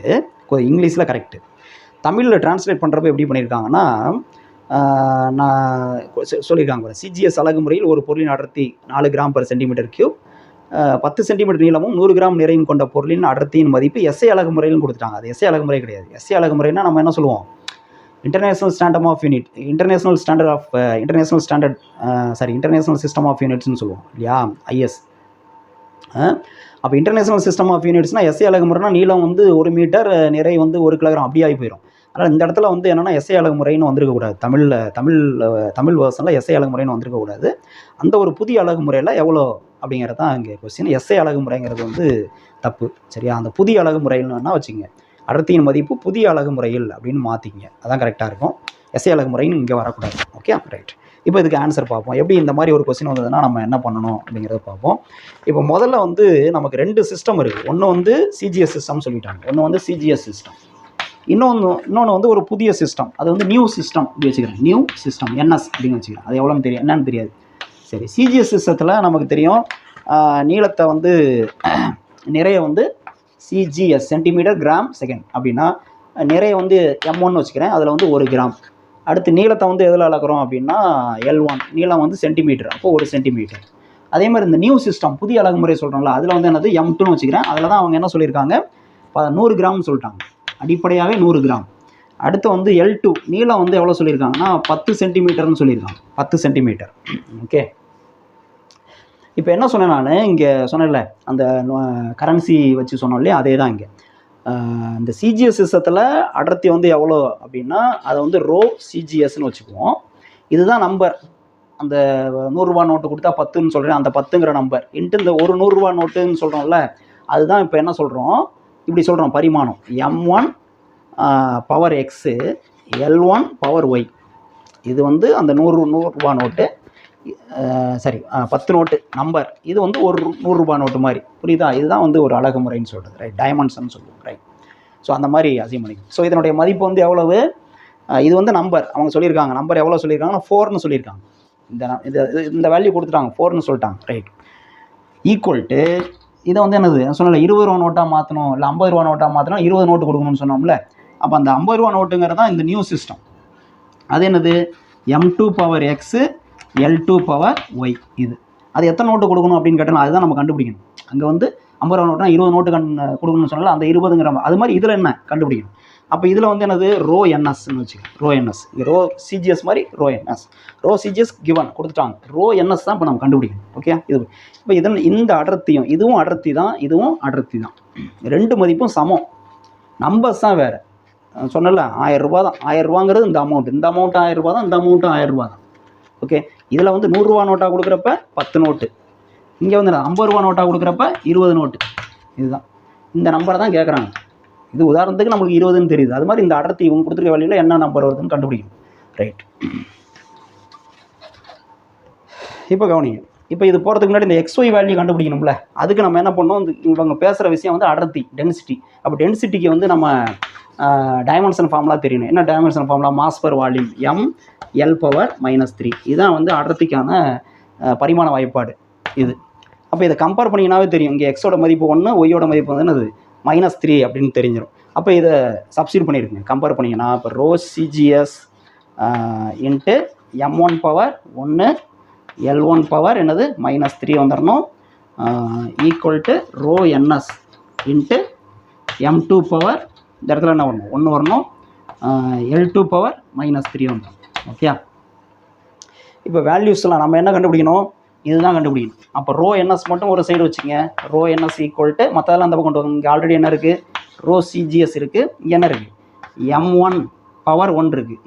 Speaker 1: இங்கிலீஷில் கரெக்டு. தமிழில் டிரான்ஸ்லேட் பண்ணுறப்ப எப்படி பண்ணியிருக்காங்கன்னா நான் சொல்லியிருக்காங்க, சிஜிஎஸ் அலகு முறையில் ஒரு பொருளின் அடர்த்தி 4 கிராம்/cm3, 10 சென்டிமீட்டர் நீளமும் 100 கிராம் நிறையும் கொண்ட பொருளின் அடர்த்தியின் மதிப்பு எஸ்ஐ அலகு முறையிலும் கொடுத்துட்டாங்க. அது எஸ்ஐ அலகு முறை கிடையாது. எஸ்ஐ அலகு முறைன்னா நம்ம என்ன சொல்லுவோம், இன்டர்நேஷனல் சிஸ்டம் ஆஃப் யூனிட்ஸ்னு சொல்லுவோம் இல்லையா, ஐஎஸ். அப்போ இன்டர்நேஷனல் சிஸ்டம் ஆஃப் யூனிட்ஸ்னால் எஸ்ஐ அலகு முறைனா நீளம் வந்து 1 மீட்டர், நிறை வந்து 1 கிலோகிராம் அப்படி ஆகி போயிடும். அதனால் இந்த இடத்துல வந்து என்னென்னா எஸ்ஐ அலகு முறைன்னு வந்திருக்கக்கூடாது. தமிழ் வேர்ஷனில் எஸ்ஐ அலகு முறைன்னு வந்திருக்கக்கூடாது. அந்த ஒரு புதிய அலகு முறையில் எவ்வளோ அப்படிங்கிறது தான் இங்கே கொஸ்டின். எஸ்ஐ அலகு முறைங்கிறது வந்து தப்பு, சரியா? அந்த புதிய அலகு முறையில்னா வச்சுங்க, அடர்த்தியின் மதிப்பு புதிய அலகு முறையில் அப்படின்னு மாற்றிங்க, அதான் கரெக்டாக இருக்கும். எஸ்ஐ அலகு முறைன்னு இங்கே வரக்கூடாது. Okay, right. இப்போ இதுக்கு ஆன்சர் பார்ப்போம். எப்படி இந்த மாதிரி ஒரு கொஸ்டின் வந்ததுன்னா நம்ம என்ன பண்ணணும் அப்படிங்கிறத பார்ப்போம். இப்போ முதல்ல வந்து நமக்கு 2 சிஸ்டம் இருக்குது. ஒன்று வந்து சிஜிஎஸ் சிஸ்டம் சொல்லிட்டாங்க, ஒன்று வந்து சிஜிஎஸ் சிஸ்டம். இன்னொன்று வந்து ஒரு புதிய சிஸ்டம், அது வந்து நியூ சிஸ்டம் அப்படி வச்சுக்கிறேன். நியூ சிஸ்டம் என்எஸ் அப்படின்னு வச்சுக்கிறேன். அது எவ்வளோன்னு தெரியும், என்னன்னு தெரியாது. சரி, சிஜிஎஸ் சிஸ்டத்தில் நமக்கு தெரியும் நீளத்தை வந்து நிறைய வந்து சிஜிஎஸ் சென்டிமீட்டர் கிராம் செகண்ட் அப்படின்னா நிறைய வந்து M1 வச்சுக்கிறேன், அதில் வந்து 1 கிராம். அடுத்து நீளத்தை வந்து எதில் அளக்குறோம் அப்படின்னா L1, நீளம் வந்து சென்டிமீட்டர், அப்போ 1 சென்டிமீட்டர். அதே மாதிரி இந்த நியூ சிஸ்டம் புதிய அலகு முறை சொல்கிறோம்ல, அதில் வந்து என்னது M2ன்னு வச்சுக்கிறேன். அதில் தான் அவங்க என்ன சொல்லியிருக்காங்க, 100 கிராம்னு சொல்லிட்டாங்க, அடிப்படையாகவே 100 கிராம். அடுத்து வந்து L2 நீளம் வந்து எவ்வளோ சொல்லியிருக்காங்கன்னா 10 சென்டிமீட்டர்னு சொல்லியிருக்காங்க, 10 சென்டிமீட்டர். ஓகே, இப்போ என்ன சொன்னேன் நான் இங்கே சொன்னேன்ல, அந்த கரன்சி வச்சு சொன்னோம் இல்லையா, அதே தான் இங்கே. இந்த சிஜிஎஸ் சிஸ்டத்தில் அடர்த்தி வந்து எவ்வளோ அப்படின்னா அதை வந்து ரோ சிஜிஎஸ்ன்னு வச்சுக்குவோம். இதுதான் நம்பர். அந்த 100 ரூபா நோட்டு கொடுத்தா 10ன்னு சொல்கிறேன், அந்த 10ங்கிற நம்பர் இன்ட்டு இந்த ஒரு 100 ரூபா நோட்டுன்னு சொல்கிறோம்ல, அதுதான் இப்போ என்ன சொல்கிறோம், இப்படி சொல்கிறோம் பரிமாணம் M1 power x L1 power Y. இது வந்து அந்த 100 ரூபா நோட்டு, சரி 10 நோட்டு நம்பர், இது வந்து ஒரு 100 ரூபா நோட்டு மாதிரி, புரியுதா? இதுதான் வந்து ஒரு அலகு முறைன்னு சொல்கிறது, ரைட்? டைமென்ஷன் சொல்லுவோம், ரைட்? ஸோ அந்த மாதிரி அசைம் பண்ணிக்கணும். ஸோ இதனுடைய மதிப்பு வந்து எவ்வளவு, இது வந்து நம்பர் அவங்க சொல்லியிருக்காங்க, நம்பர் எவ்வளோ சொல்லியிருக்காங்கன்னா 4ன்னு சொல்லியிருக்காங்க. இந்த வேல்யூ கொடுத்துட்டாங்க, 4ன்னு சொல்லிட்டாங்க, ரைட்? ஈக்குவல் டு இதை வந்து என்னது சொன்னல, 20 ரூபா நோட்டாக மாற்றணும், இல்லை 50 ரூபா நோட்டாக மாற்றணும், 20 நோட்டு கொடுக்கணும்னு சொன்னோம்ல. அப்போ அந்த 50 ரூபா நோட்டுங்கிறது தான் இந்த நியூ சிஸ்டம். அது என்னது, M2 power x L2 power Y. இது அது எத்தனை நோட்டு கொடுக்கணும் அப்படின்னு கேட்டாலும் அதுதான் நம்ம கண்டுபிடிக்கணும். அங்கே வந்து 50 ரூபா நோட்டுனா 20 நோட்டு கொடுக்கணும்னு சொன்னால அந்த 20ங்கிற அது மாதிரி இதில் என்ன கண்டுபிடிக்கணும். அப்போ இதில் வந்து என்னது ரோ என்எஸ்ன்னு வச்சுக்கோங்க, ரோ என்எஸ். இங்கே ரோ சிஜிஎஸ் மாதிரி rho NS, rho CGS given கொடுத்துட்டாங்க, ரோ என்எஸ் தான் இப்போ நம்ம கண்டுபிடிக்கணும். ஓகே, இது இப்போ இந்த அடர்த்தியும் இதுவும் அடர்த்தி தான், இதுவும் அடர்த்தி தான், 2 மதிப்பும் சமம். நம்பர்ஸ் தான் வேறு. சொன்னல 1000 ரூபா தான், 1000 ரூபாங்கிறது இந்த அமௌண்ட் 1000 ரூபா தான், இந்த அமௌண்ட்டும் 1000 ரூபா தான். ஓகே, இதில் வந்து 100 ரூபா நோட்டாக கொடுக்குறப்ப 10 நோட்டு, இங்கே வந்து 50 ரூபா நோட்டாக கொடுக்குறப்ப 20 நோட்டு. இதுதான் இந்த நம்பரை தான் கேட்குறாங்க. இது உதாரணத்துக்கு நம்மளுக்கு 20ன்னு தெரியுது, அது மாதிரி இந்த அடர்த்தி இவங்க கொடுத்துருக்க வேலையில் என்ன நம்பர் வருதுன்னு கண்டுபிடிக்கணும், ரைட்? இப்போ கவனிங்க, இப்போ இது போகிறதுக்கு முன்னாடி இந்த XY வேல்யூ கண்டுபிடிக்கணும்ல, அதுக்கு நம்ம என்ன பண்ணோம், இவங்க பேசுகிற விஷயம் வந்து அடர்த்தி, டென்சிட்டி. அப்போ டென்சிட்டிக்கு வந்து நம்ம டைமென்ஷன் ஃபார்முலா தெரியணும். என்ன dimension formula, mass per volume ML power -3. இதுதான் வந்து அடர்த்திக்கான பரிமாண வாய்ப்பாடு இது. அப்போ இதை கம்பேர் பண்ணிங்கனாவே தெரியும், இங்கே எக்ஸோட மதிப்பு 1, ஒய்யோட மதிப்பு வந்து என்னது -3 அப்படின்னு தெரிஞ்சிடும். அப்போ இதை சப்ஸ்டியூட் பண்ணியிருக்குங்க, கம்பேர் பண்ணிங்கன்னா இப்போ rho CGS into M1 power 1 L1 power என்னது -3 வந்துடணும், equal to rho NS into M2 power இந்த இடத்துல என்ன வரணும், 1 வரணும், L2 பவர் -3 வந்துடும். ஓகே, இப்போ வேல்யூஸ்லாம் நம்ம என்ன கண்டுபிடிக்கணும், இதுதான் கண்டுபிடிக்கணும். அப்போ ரோ என்எஸ் மட்டும் ஒரு சைடு வச்சுங்க, ரோ என்எஸ் ஈக்குவல் டு மற்றதெல்லாம் அந்த பக்கம் கொண்டு வாங்க. இங்கே ஆல்ரெடி என்ன இருக்குது, ரோ சிஜிஎஸ் இருக்குது, இங்கே என்ன இருக்குது M1 பவர் 1 இருக்குது,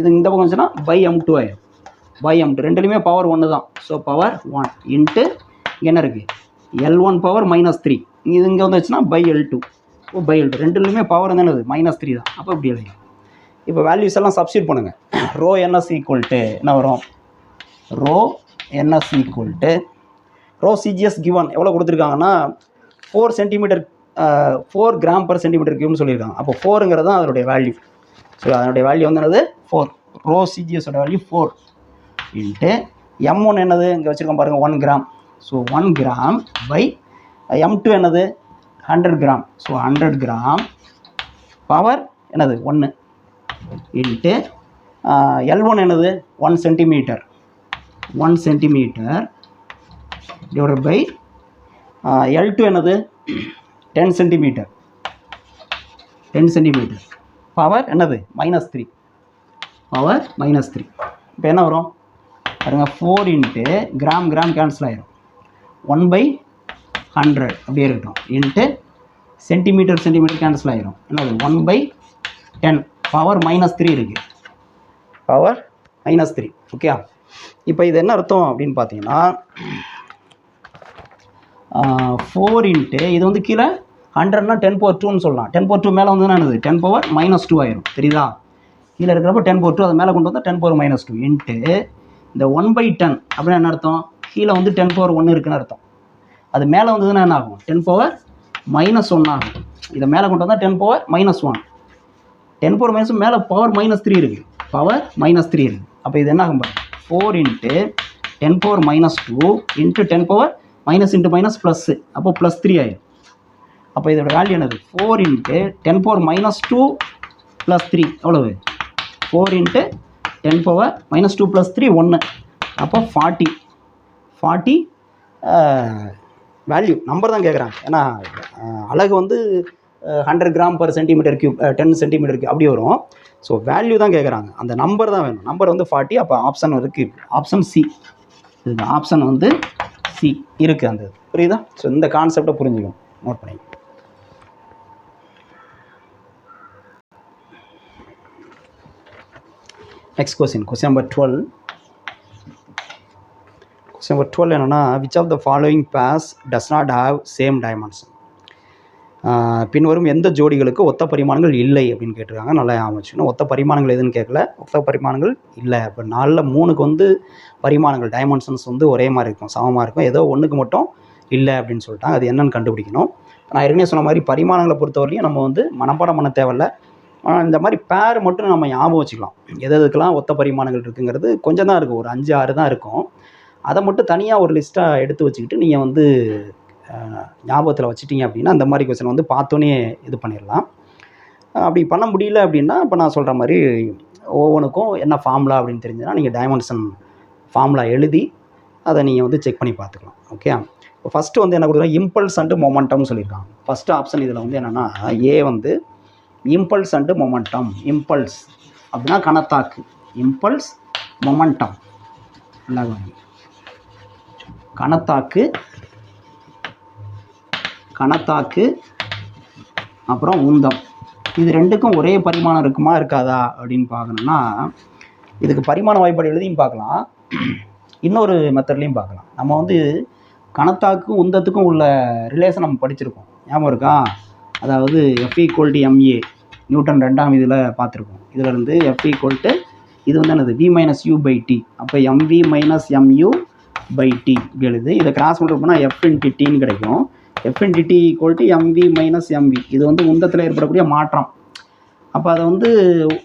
Speaker 1: இந்த பக்கம் வந்துச்சுன்னா பை M2 ஆயிடும், பை M2 ரெண்டுலேயுமே பவர் 1 தான். ஸோ பவர் 1 இன்ட்டு இங்கே என்ன இருக்குது L1 பவர் -3, இது இங்கே வந்துச்சுன்னா பை L2, பை L2 ரெண்டுலேயுமே பவர் வந்து என்னது -3 தான். அப்போ இப்படி எழுதிங்க. இப்போ வேல்யூஸ் எல்லாம் சப்ஸ்டியூட் பண்ணுங்கள். ரோ என்எஸ் ஈக்குவல் டு என்ன வரும், rho NS equal to rho CGS given எவ்வளோ கொடுத்துருக்காங்கன்னா 4 சென்டிமீட்டர் 4 கிராம் பர் சென்டிமீட்டர் கியூப்னு சொல்லியிருக்காங்க. அப்போ 4ங்கிறது தான் அதனுடைய வேல்யூ. ஸோ அதனுடைய வேல்யூ வந்து என்னது 4. ரோ சிஜிஎஸோட வேல்யூ 4 இன்ட்டு M1 என்னது இங்கே வச்சுருக்கோம் பாருங்கள் 1 gram. So 1 gram by M2 என்னது 100 கிராம். ஸோ 100 கிராம் பவர் என்னது 1 இன்ட்டு L1 என்னது 1 centimetre. 1 centimetre divided by L2 என்னது 10 சென்டிமீட்டர். 10 சென்டிமீட்டர் பவர் என்னது -3. பவர் -3. இப்போ என்ன வரும் பாருங்க 4 இன்ட்டு கிராம் கேன்சல் ஆயிரும் 1/100 அப்படியே இருக்கட்டும் இன்ட்டு சென்டிமீட்டர் கேன்சல் ஆயிரும் என்னது 1/10 பவர் -3 இருக்குது. பவர் -3. ஓகே. இப்போ இது என்ன அர்த்தம் அப்படின்னு பார்த்தீங்கன்னா 4 இன்ட்டு இது வந்து கீழே 100னா 10^2ன்னு சொல்லலாம். 10^2 மேலே வந்து என்னது 10^-2 ஆயிரும். தெரியுதா? கீழே இருக்கிறப்ப 10^2 அது மேலே கொண்டு வந்தால் 10^-2 இன்ட்டு இந்த 1/10 அப்படின்னு என்ன அர்த்தம்? கீழே வந்து 10^1 இருக்குன்னு அர்த்தம். அது மேலே வந்ததுன்னா என்ன ஆகும் 10^-1 ஆகும். இதை மேலே கொண்டு வந்தால் 10^-1. 10^-1 மேலே பவர் -3 இருக்குது. பவர் -3 இருக்குது. அப்போ இது என்ன ஆகும் பாருங்க 4 இன்ட்டு 10^-2 இன்ட்டு 10^- ப்ளஸ்ஸு அப்போ +3 ஆயிடும். அப்போ இதோட வேல்யூ என்னது 4 இன்ட்டு 10^-2 + 3 எவ்வளவு 4 இன்ட்டு 10^-2 + 3 1. அப்போ 40 வேல்யூ நம்பர் தான் கேட்குறாங்க. ஏன்னா அழகு வந்து 100 கிராம்/cm3 10 cm3 அப்படி வரும். ஸோ வேல்யூ தான் கேட்குறாங்க. அந்த நம்பர் தான் வேணும். நம்பர் வந்து 40. அப்போ ஆப்ஷன் இருக்குது. Option C. இது ஆப்ஷன் வந்து சி இருக்குது. அந்த புரியுதா? ஸோ இந்த கான்செப்டை புரிஞ்சுக்கணும். நோட் பண்ணி. Next question number 12. Question number 12 என்னென்னா which of the following pairs does not have same dimension. பின்வரும் எந்த ஜோடிகளுக்கு ஒத்த பரிமாணங்கள் இல்லை அப்படின்னு கேட்டிருக்காங்க. நல்லா ஞாபகம். ஒத்த பரிமாணங்கள் எதுன்னு கேட்கல. ஒத்த பரிமாணங்கள் இல்லை. இப்போ 4ல் 3க்கு வந்து பரிமாணங்கள் டைமென்ஷன்ஸ் வந்து ஒரே மாதிரி இருக்கும், சமமாக இருக்கும். ஏதோ ஒன்றுக்கு மட்டும் இல்லை அப்படின்னு சொல்லிட்டாங்க. அது என்னென்னு கண்டுபிடிக்கணும். நான் ஏற்கனவே சொன்ன மாதிரி பரிமாணங்களை பொறுத்தவரையும் நம்ம வந்து மனப்பாடம் பண்ண தேவையில்லை. இந்த மாதிரி பேர் மட்டும் நம்ம ஞாபகம் வச்சுக்கலாம். எதுக்கெல்லாம் ஒத்த பரிமாணங்கள் இருக்குங்கிறது கொஞ்சம் தான் இருக்கும். ஒரு 5-6 தான் இருக்கும். அதை மட்டும் தனியாக ஒரு லிஸ்ட்டாக எடுத்து வச்சுக்கிட்டு நீங்கள் வந்து ஞாபகத்தில் வச்சுட்டிங்க அப்படின்னா அந்த மாதிரி கொஸ்டின் வந்து பார்த்தோன்னே இது பண்ணிடலாம். அப்படி பண்ண முடியல அப்படின்னா இப்போ நான் சொல்கிற மாதிரி ஒவ்வொன்றுக்கும் என்ன ஃபார்முலா அப்படின்னு தெரிஞ்சுன்னா நீங்கள் டைமென்ஷன் ஃபார்முலா எழுதி அதை நீங்கள் வந்து செக் பண்ணி பார்த்துக்கலாம். ஓகே. இப்போ ஃபஸ்ட்டு வந்து என்ன கொடுக்குறாங்க இம்பல்ஸ் அண்டு மொமெண்டம்னு சொல்லியிருக்காங்க. ஃபஸ்ட்டு ஆப்ஷன் இதில் வந்து என்னென்னா ஏ வந்து இம்பல்ஸ் அண்டு மொமெண்டம். இம்பல்ஸ் அப்படின்னா கணத்தாக்கு. இம்பல்ஸ் மொமெண்டம் கணத்தாக்கு அப்புறம் உந்தம். இது ரெண்டுக்கும் ஒரே பரிமாணம் இருக்குமா இருக்காதா அப்படின்னு பார்க்கணுன்னா இதுக்கு பரிமாண வாய்ப்பாடு எழுதியும் பார்க்கலாம், இன்னொரு மெத்தட்லேயும் பார்க்கலாம். நம்ம வந்து கணத்தாக்கும் உந்தத்துக்கும் உள்ள ரிலேஷன் நம்ம படிச்சிருக்கோம், ஞாபகம் இருக்கா? அதாவது F = ma நியூட்டன் 2ஆம் இதில் பார்த்துருக்கோம். இதில் இருந்து F இது வந்து என்னது v-u/t. அப்போ mv-mu/t இப்படி எழுது. இதை கிராஸ் பண்ணுறது போனால் F×tன்னு கிடைக்கும். F×t = mv-mv. இது வந்து உந்தத்தில் ஏற்படக்கூடிய மாற்றம். அப்போ அதை வந்து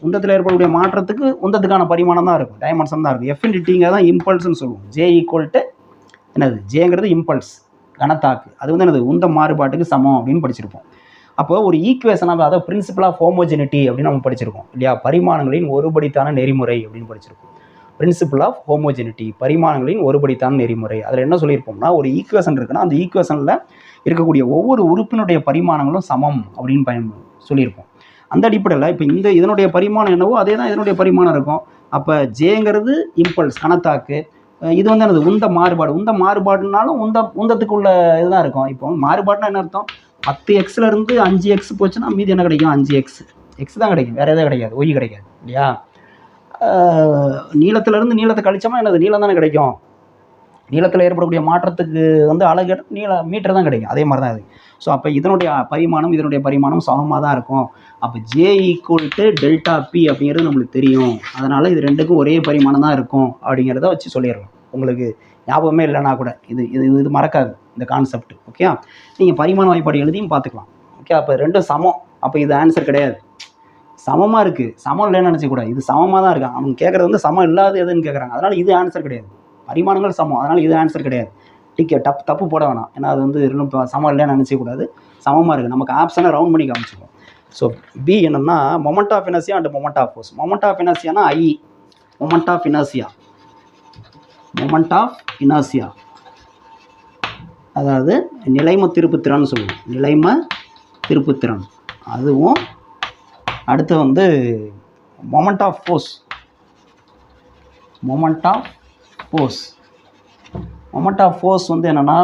Speaker 1: உந்தத்தில் ஏற்படக்கூடிய மாற்றத்துக்கு உந்தத்துக்கான பரிமாணம் தான் இருக்கும், டைமென்ஷன் தான் இருக்கும். F×tங்கிறது தான் இம்பல்ஸ்ன்னு சொல்லுவோம். J = என்னது ஜேங்கிறது இம்பல்ஸ் கணத்தாக்கு. அது வந்து என்னது உந்த மாறுபாட்டுக்கு சமம் அப்படின்னு படிச்சிருப்போம். அப்போ ஒரு ஈக்குவேஷனாக அதாவது பிரின்சிபல் ஆஃப் ஹோமோஜெனிட்டி அப்படின்னு நம்ம படிச்சிருக்கோம் இல்லையா? பரிமாணங்களின் ஒருபடித்தான நெறிமுறை அப்படின்னு படிச்சிருக்கோம். பிரின்சிபல் ஆஃப் ஹோமோஜெனிட்டி பரிமாணங்களின் ஒருபடித்தான நெறிமுறை. அதில் என்ன சொல்லியிருப்போம்னா ஒரு ஈக்குவேஷன் இருக்குன்னா அந்த ஈக்குவேஷனில் இருக்கக்கூடிய ஒவ்வொரு உறுப்பினுடைய பரிமாணங்களும் சமம் அப்படின்னு சொல்லியிருப்போம். அந்த அடிப்படையில் இப்போ இதனுடைய பரிமாணம் என்னவோ அதே தான் இதனுடைய பரிமாணம் இருக்கும். அப்போ ஜேங்கிறது இம்பல்ஸ் கணத்தாக்கு, இது வந்து என்னது உந்த மாறுபாடு. உந்த மாறுபாடுனாலும் உந்தத்துக்கு உள்ள இதுதான் இருக்கும். இப்போ மாறுபாடுனா என்ன அர்த்தம்? 10x - 5x போச்சுன்னா மீதி என்ன கிடைக்கும்? 5x தான் கிடைக்கும், வேறு எதாவது கிடைக்காது, ஒய் கிடைக்காது இல்லையா? நீளத்திலேருந்து நீளத்தை கழிச்சோமா என்னது நீளம் தானே கிடைக்கும். நீளத்தில் ஏற்படக்கூடிய மாற்றத்துக்கு வந்து அழகு மீட்டர் தான் கிடைக்கும். அதே மாதிரி தான் இது. ஸோ அப்போ இதனுடைய பரிமாணம் சமமாக தான் இருக்கும். அப்போ J = ΔP அப்படிங்கிறது நம்மளுக்கு தெரியும். அதனால் இது ரெண்டுக்கும் ஒரே பரிமாணம் தான் இருக்கும் அப்படிங்கிறத வச்சு சொல்லிடலாம். உங்களுக்கு ஞாபகமே இல்லைனா கூட இது மறக்காது இந்த கான்செப்ட். ஓகே. நீங்கள் பரிமாண வாய்ப்பாடு எழுதியும் பார்த்துக்கலாம். ஓகே. அப்போ ரெண்டும் சமம். அப்போ இது ஆன்சர் கிடையாது. சமமாக இருக்குது, சமம் இல்லைன்னு நினச்சக்கூடாது. இது சமமாக தான் இருக்குது. அவங்க கேட்குறது வந்து சமம் இல்லாத எதுன்னு கேட்குறாங்க. அதனால் இது ஆன்சர் கிடையாது. பரிமாணங்கள் சமம், அதனால் இது ஆன்சர் கிடையாது. தப்பு போட வேணாம். ஏன்னா அது வந்து இன்னும் சமம் இல்லைன்னு நினச்சக்கூடாது. சமமாக இருக்குது. நமக்கு ஆப்ஷனை ரவுண்ட் பண்ணி காமிச்சிக்கும். ஸோ பி என்னென்னா moment of inertia and moment of force. Moment of இனர்ஷியானா I, moment of inertia, moment of inertia அதாவது நிலைம திருப்புத்திறன் சொல்லுவோம். நிலைம திருப்புத்திறன். அதுவும் அடுத்து வந்து moment of force. Moment of force. Moment of force வந்து என்னென்னா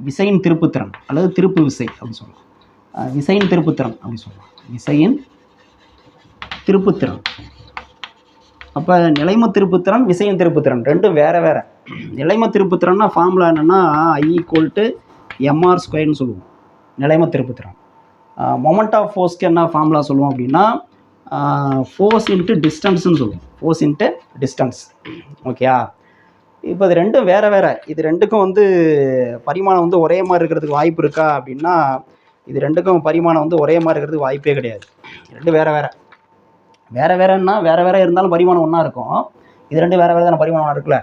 Speaker 1: விசையின் திருப்புத்திறன் அல்லது திருப்பு விசை அப்படின்னு சொல்லலாம். விசையின் திருப்புத்திறன் அப்படின்னு சொல்லலாம். விசையின் திருப்புத்திறன். அப்போ நிலைம திருப்புத்திறன், விசையின் திருப்புத்திறன் ரெண்டும் வேறு வேறு. நிலைம திருப்புத்திறன்னா ஃபார்முலா என்னென்னா I = mr² சொல்லுவோம். நிலைம திருப்புத்திறன். மொமெண்ட் ஆஃப் ஃபோர்ஸ்க்கு என்ன ஃபார்முலா சொல்லுவோம் அப்படின்னா ஃபோர்ஸ் இன்ட்டு டிஸ்டன்ஸ்னு சொல்லுவோம். Force into distance. ஓகேயா? இப்போ இது ரெண்டும் வேறு வேறு. இது ரெண்டுக்கும் வந்து பரிமாணம் வந்து ஒரே மாதிரி இருக்கிறதுக்கு வாய்ப்பு இருக்கா அப்படின்னா இது ரெண்டுக்கும் பரிமாணம் வந்து ஒரே மாதிரி இருக்கிறதுக்கு வாய்ப்பே கிடையாது. ரெண்டு வேறு வேறு. வேறு வேறுன்னா வேறு வேறு இருந்தாலும் பரிமாணம் ஒன்றா இருக்கும். இது ரெண்டு வேறு வேறு தானே, பரிமாணம் ஒன்றா இருக்குல்ல.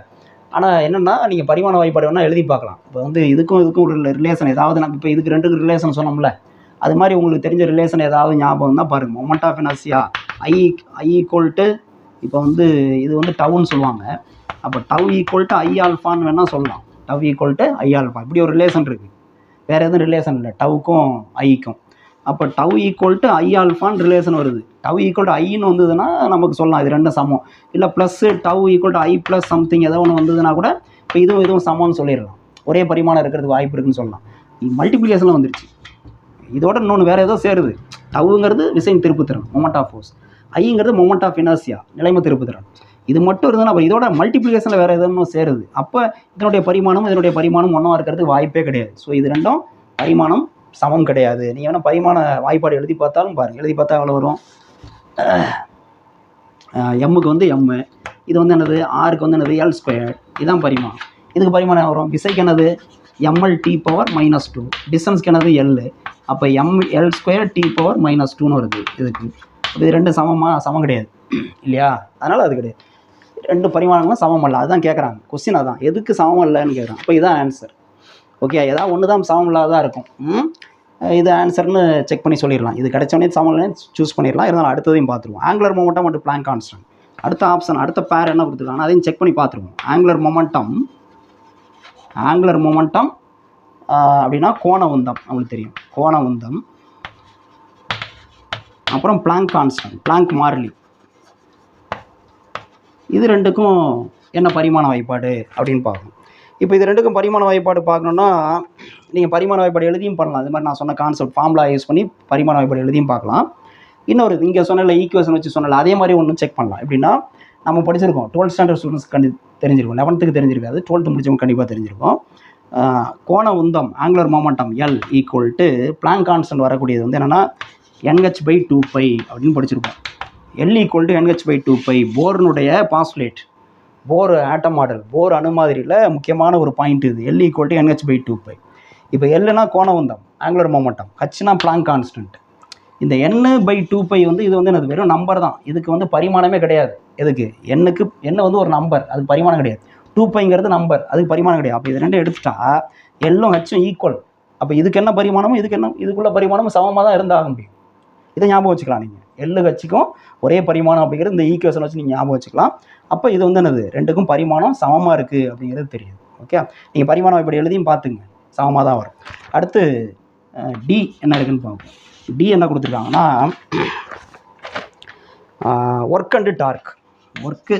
Speaker 1: ஆனால் என்னென்னா நீங்கள் பரிமாண வாய்ப்பாடு வேணால் எழுதி பார்க்கலாம். இப்போ வந்து இதுக்கும் ஒரு ரிலேஷன் ஏதாவது நம்ம இப்போ இதுக்கு ரெண்டுக்கு ரிலேஷன் சொன்னோம்ல, அது மாதிரி உங்களுக்கு தெரிஞ்ச ரிலேஷன் ஏதாவது ஞாபகம் தான் பாருங்கள். மொமெண்ட் ஆஃப் இனர்ஷியா I = இப்போ வந்து இது வந்து டவுன்னு சொல்லுவாங்க. அப்போ டவ் = I∝ வேணால் சொல்லலாம். Tau = I∝. இப்படி ஒரு ரிலேஷன் இருக்குது. வேறு எதுவும் ரிலேஷன் இல்லை டவுக்கும் ஐக்கும். அப்போ டவ் = I∝ ரிலேஷன் வருது. டவ் I வந்ததுன்னா நமக்கு சொல்லலாம் இது ரெண்டும் சமம். இல்லை ப்ளஸ்ஸு டவ் I+ சம்திங் ஏதோ ஒன்று வந்ததுன்னா கூட இப்போ இதுவும் சமம்னு சொல்லிடலாம். ஒரே பரிமாணம் இருக்கிறதுக்கு வாய்ப்பு இருக்குதுன்னு சொல்லலாம். மல்டிப்ளிகேஷனில் வந்துருச்சு. இதோட இன்னொன்று வேறு ஏதோ சேருது. டவுங்கிறது விசையின் திருப்புத்திறன், மொமெண்ட் ஆஃப் ஃபோர்ஸ். ஐங்கிறது மொமெண்ட் ஆஃப் இனர்ஷியா, நிலைம திருப்புத்திறன். இது மட்டும் இருந்ததுன்னா அப்புறம் இதோட மல்டிப்ளிகேஷனில் வேறு எதுவும் சேருது. அப்போ இதனுடைய பரிமாணம் ஒன்றா இருக்கிறதுக்கு வாய்ப்பே கிடையாது. ஸோ இது ரெண்டும் பரிமாணம் சமம் கிடையாது. நீங்கள் வேணால் பரிமாண வாய்ப்பாடு எழுதி பார்த்தாலும் பாருங்கள். எழுதி பார்த்தா எவ்வளோ வரும்? எம்முக்கு வந்து எம், இது வந்து என்னது ஆருக்கு வந்து என்னது L². இதுதான் பரிமாணம். இதுக்கு பரிமாணம் வரும். விசைக்கு என்னது mLT⁻². டிஸ்டன்ஸ்க்கு என்னது L. அப்போ mL²T⁻²ன்னு வருது. இதுக்கு இது ரெண்டு சமம் கிடையாது இல்லையா? அதனால் அது கிடையாது. ரெண்டு பரிமாணங்களும் சமம் இல்லை. அதுதான் கேட்குறாங்க. கொஸ்டின் அதான் எதுக்கு சமம் இல்லைன்னு கேட்குறாங்க. அப்போ இதுதான் ஆன்சர். ஓகே, ஏதாவது ஒன்று தான் சமம் இல்லாததாக இருக்கும். இது ஆன்சர்னு செக் பண்ணி சொல்லிடலாம். இது கிடைச்சோடனே சமம் இல்லைன்னு சூஸ் பண்ணிடலாம். இருந்தாலும் அடுத்ததையும் பார்த்துருவோம். ஆங்குலர் மொமெண்டம் மற்றும் பிளாங்க் கான்ஸ்டன்ட். அடுத்த ஆப்ஷன், அடுத்த பேர் என்ன கொடுத்துருக்காங்க அதையும் செக் பண்ணி பார்த்துருவோம். ஆங்குலர் மொமெண்டம் அப்படின்னா கோண உந்தம். நம்மளுக்கு தெரியும் கோண உந்தம். அப்புறம் பிளாங்க் கான்ஸ்டன்ட், பிளாங்க் மாறிலி. இது ரெண்டுக்கும் என்ன பரிமாண வாய்ப்பாடு அப்படின்னு பார்க்கணும். இப்போ இது ரெண்டுக்கும் பரிமாண வாய்ப்பாடு பார்க்கணுன்னா நீங்கள் பரிமாண வாய்ப்பாடு எழுதியும் பண்ணலாம். இது மாதிரி நான் சொன்ன கான்செப்ட் ஃபார்முலா யூஸ் பண்ணி பரிமாண வாய்ப்பாடு எழுதியும் பார்க்கலாம். இன்னொரு இங்கே சொன்னல ஈக்குவேஷன் வச்சு சொன்னல அதே மாதிரி ஒன்று செக் பண்ணலாம். எப்படின்னா நம்ம படிச்சிருக்கோம் 12th ஸ்டாண்டர்ட் ஸ்டூடெண்ட்ஸ் தெரிஞ்சிருக்கும். 11th தெரிஞ்சிருக்காது, 12th முடிச்சவங்க கண்டிப்பாக தெரிஞ்சிருக்கும். கோண உந்தம் angular momentum L = blank constant வரக்கூடியது வந்து என்னென்னா NH/2π அப்படின்னு படிச்சிருக்கோம். L = NH/2π. போர்னுடைய பாஸ்பேட், போர் ஆட்டம் மாடல், போர் அணு மாதிரியில் முக்கியமான ஒரு பாயிண்ட் இது. L = NH/2π. இப்போ Lனா கோண உந்தம் ஆங்குலர் மொமெண்டம், Hனா பிளாங்க் கான்ஸ்டன்ட். இந்த N/2π வந்து இது வந்து எனக்கு வெறும் நம்பர் தான். இதுக்கு வந்து பரிமாணமே கிடையாது. எதுக்கு N வந்து ஒரு நம்பர், அதுக்கு பரிமாணம் கிடையாது. 2πங்கிறது நம்பர், அதுக்கு பரிமாணம் கிடையாது. அப்போ இது ரெண்டும் எடுத்துட்டா Lம் Hம் ஈக்குவல். அப்போ இதுக்கு என்ன பரிமாணமும் இதுக்குள்ள பரிமாணமும் சமமாக தான் இருந்தாக முடியும். இதை ஞாபகம் வச்சுக்கலாம். நீங்கள் L/Hக்கும் ஒரே பரிமாணம் அப்படிங்கிறது இந்த ஈக்குவேஷன் வச்சு நீங்கள் ஞாபகம் வச்சுக்கலாம். அப்போ இது வந்து என்னது ரெண்டுக்கும் பரிமாணம் சமமாக இருக்குது அப்படிங்கிறது தெரியுது. ஓகே, நீங்கள் பரிமாண வாய்ப்பாடு எழுதியும் பார்த்துங்க, சமமாக தான் வரும். அடுத்து டி என்ன இருக்குன்னு பார்ப்போம். டி என்ன கொடுத்துருக்காங்கன்னா ஒர்க் அண்டு டார்க். ஒர்க்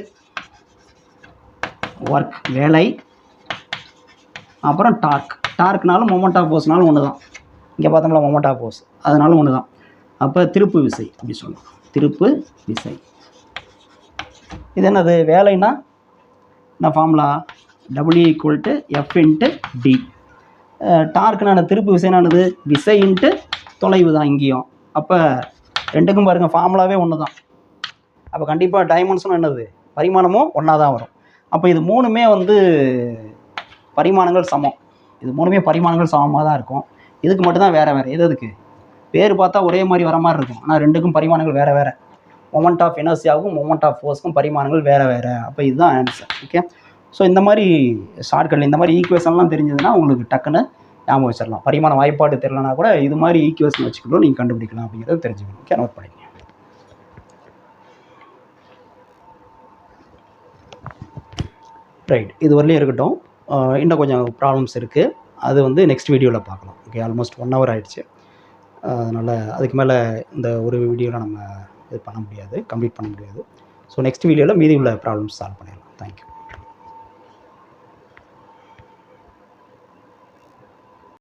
Speaker 1: வேலை, அப்புறம் டார்க்னாலும் மொமெண்ட் ஆஃப் ஃபோர்ஸ்னாலும் ஒன்று தான். இங்கே பார்த்தோம்ல மொமெண்ட் ஆஃப் ஃபோர்ஸ், அதனாலும் ஒன்று தான். அப்போ திருப்பு விசை அப்படி சொல்லலாம். திருப்பு விசை இது என்னது? வேலைன்னா என்ன ஃபார்முலா? W = F × D. டார்க்குனான திருப்பு விசைனானது விசை இன்ட்டு தொலைவு தான் இங்கேயும். அப்போ ரெண்டுக்கும் பாருங்கள் ஃபார்முலாவே ஒன்று தான். அப்போ கண்டிப்பாக டைமென்ஷனும் என்னது பரிமாணமும் ஒன்றா தான் வரும். அப்போ இது மூணுமே வந்து பரிமாணங்கள் சமம். இது மூணுமே பரிமாணங்கள் சமமாக தான் இருக்கும். இதுக்கு மட்டும்தான் வேறு எதுக்கு பேர் பார்த்தா ஒரே மாதிரி வர மாதிரி இருக்கும். ஆனால் ரெண்டுக்கும் பரிமாணங்கள் வேறு. மொமெண்ட் ஆஃப் இனர்சியாவுக்கும் மொமெண்ட் ஆஃப் ஃபோர்ஸ்க்கும் பரிமாணங்கள் வேறு வேறு. அப்போ இதுதான் ஆன்சர். ஓகே. ஸோ இந்த மாதிரி ஷார்ட்கட் இந்த மாதிரி ஈக்குவேஷன்லாம் தெரிஞ்சதுன்னா உங்களுக்கு டக்குன்னு ஞாபகம் வச்சிடலாம். பரிமாண வாய்ப்பாடு தெரியலனா கூட இது மாதிரி ஈக்குவேஷன் வச்சுக்கிட்டோம் நீங்கள் கண்டுபிடிக்கலாம் அப்படிங்கிறத தெரிஞ்சுக்கணும். ஓகே, நோட் பண்ணிக்கங்க. ரைட், இது வரலையும் இருக்கட்டும். இன்னும் கொஞ்சம் ப்ராப்ளம்ஸ் இருக்குது, அது வந்து நெக்ஸ்ட் வீடியோவில் பார்க்கலாம். ஓகே, ஆல்மோஸ்ட் 1 hour ஆகிடுச்சு. அதனால் அதுக்கு மேலே இந்த ஒரு வீடியோவில் நம்ம இது பண்ண முடியாது, கம்ப்ளீட் பண்ண முடியாது. ஸோ நெக்ஸ்ட் வீடியோவில் மீதி உள்ள ப்ராப்ளம்ஸ் சால்வ் பண்ணிடலாம். தேங்க்யூ.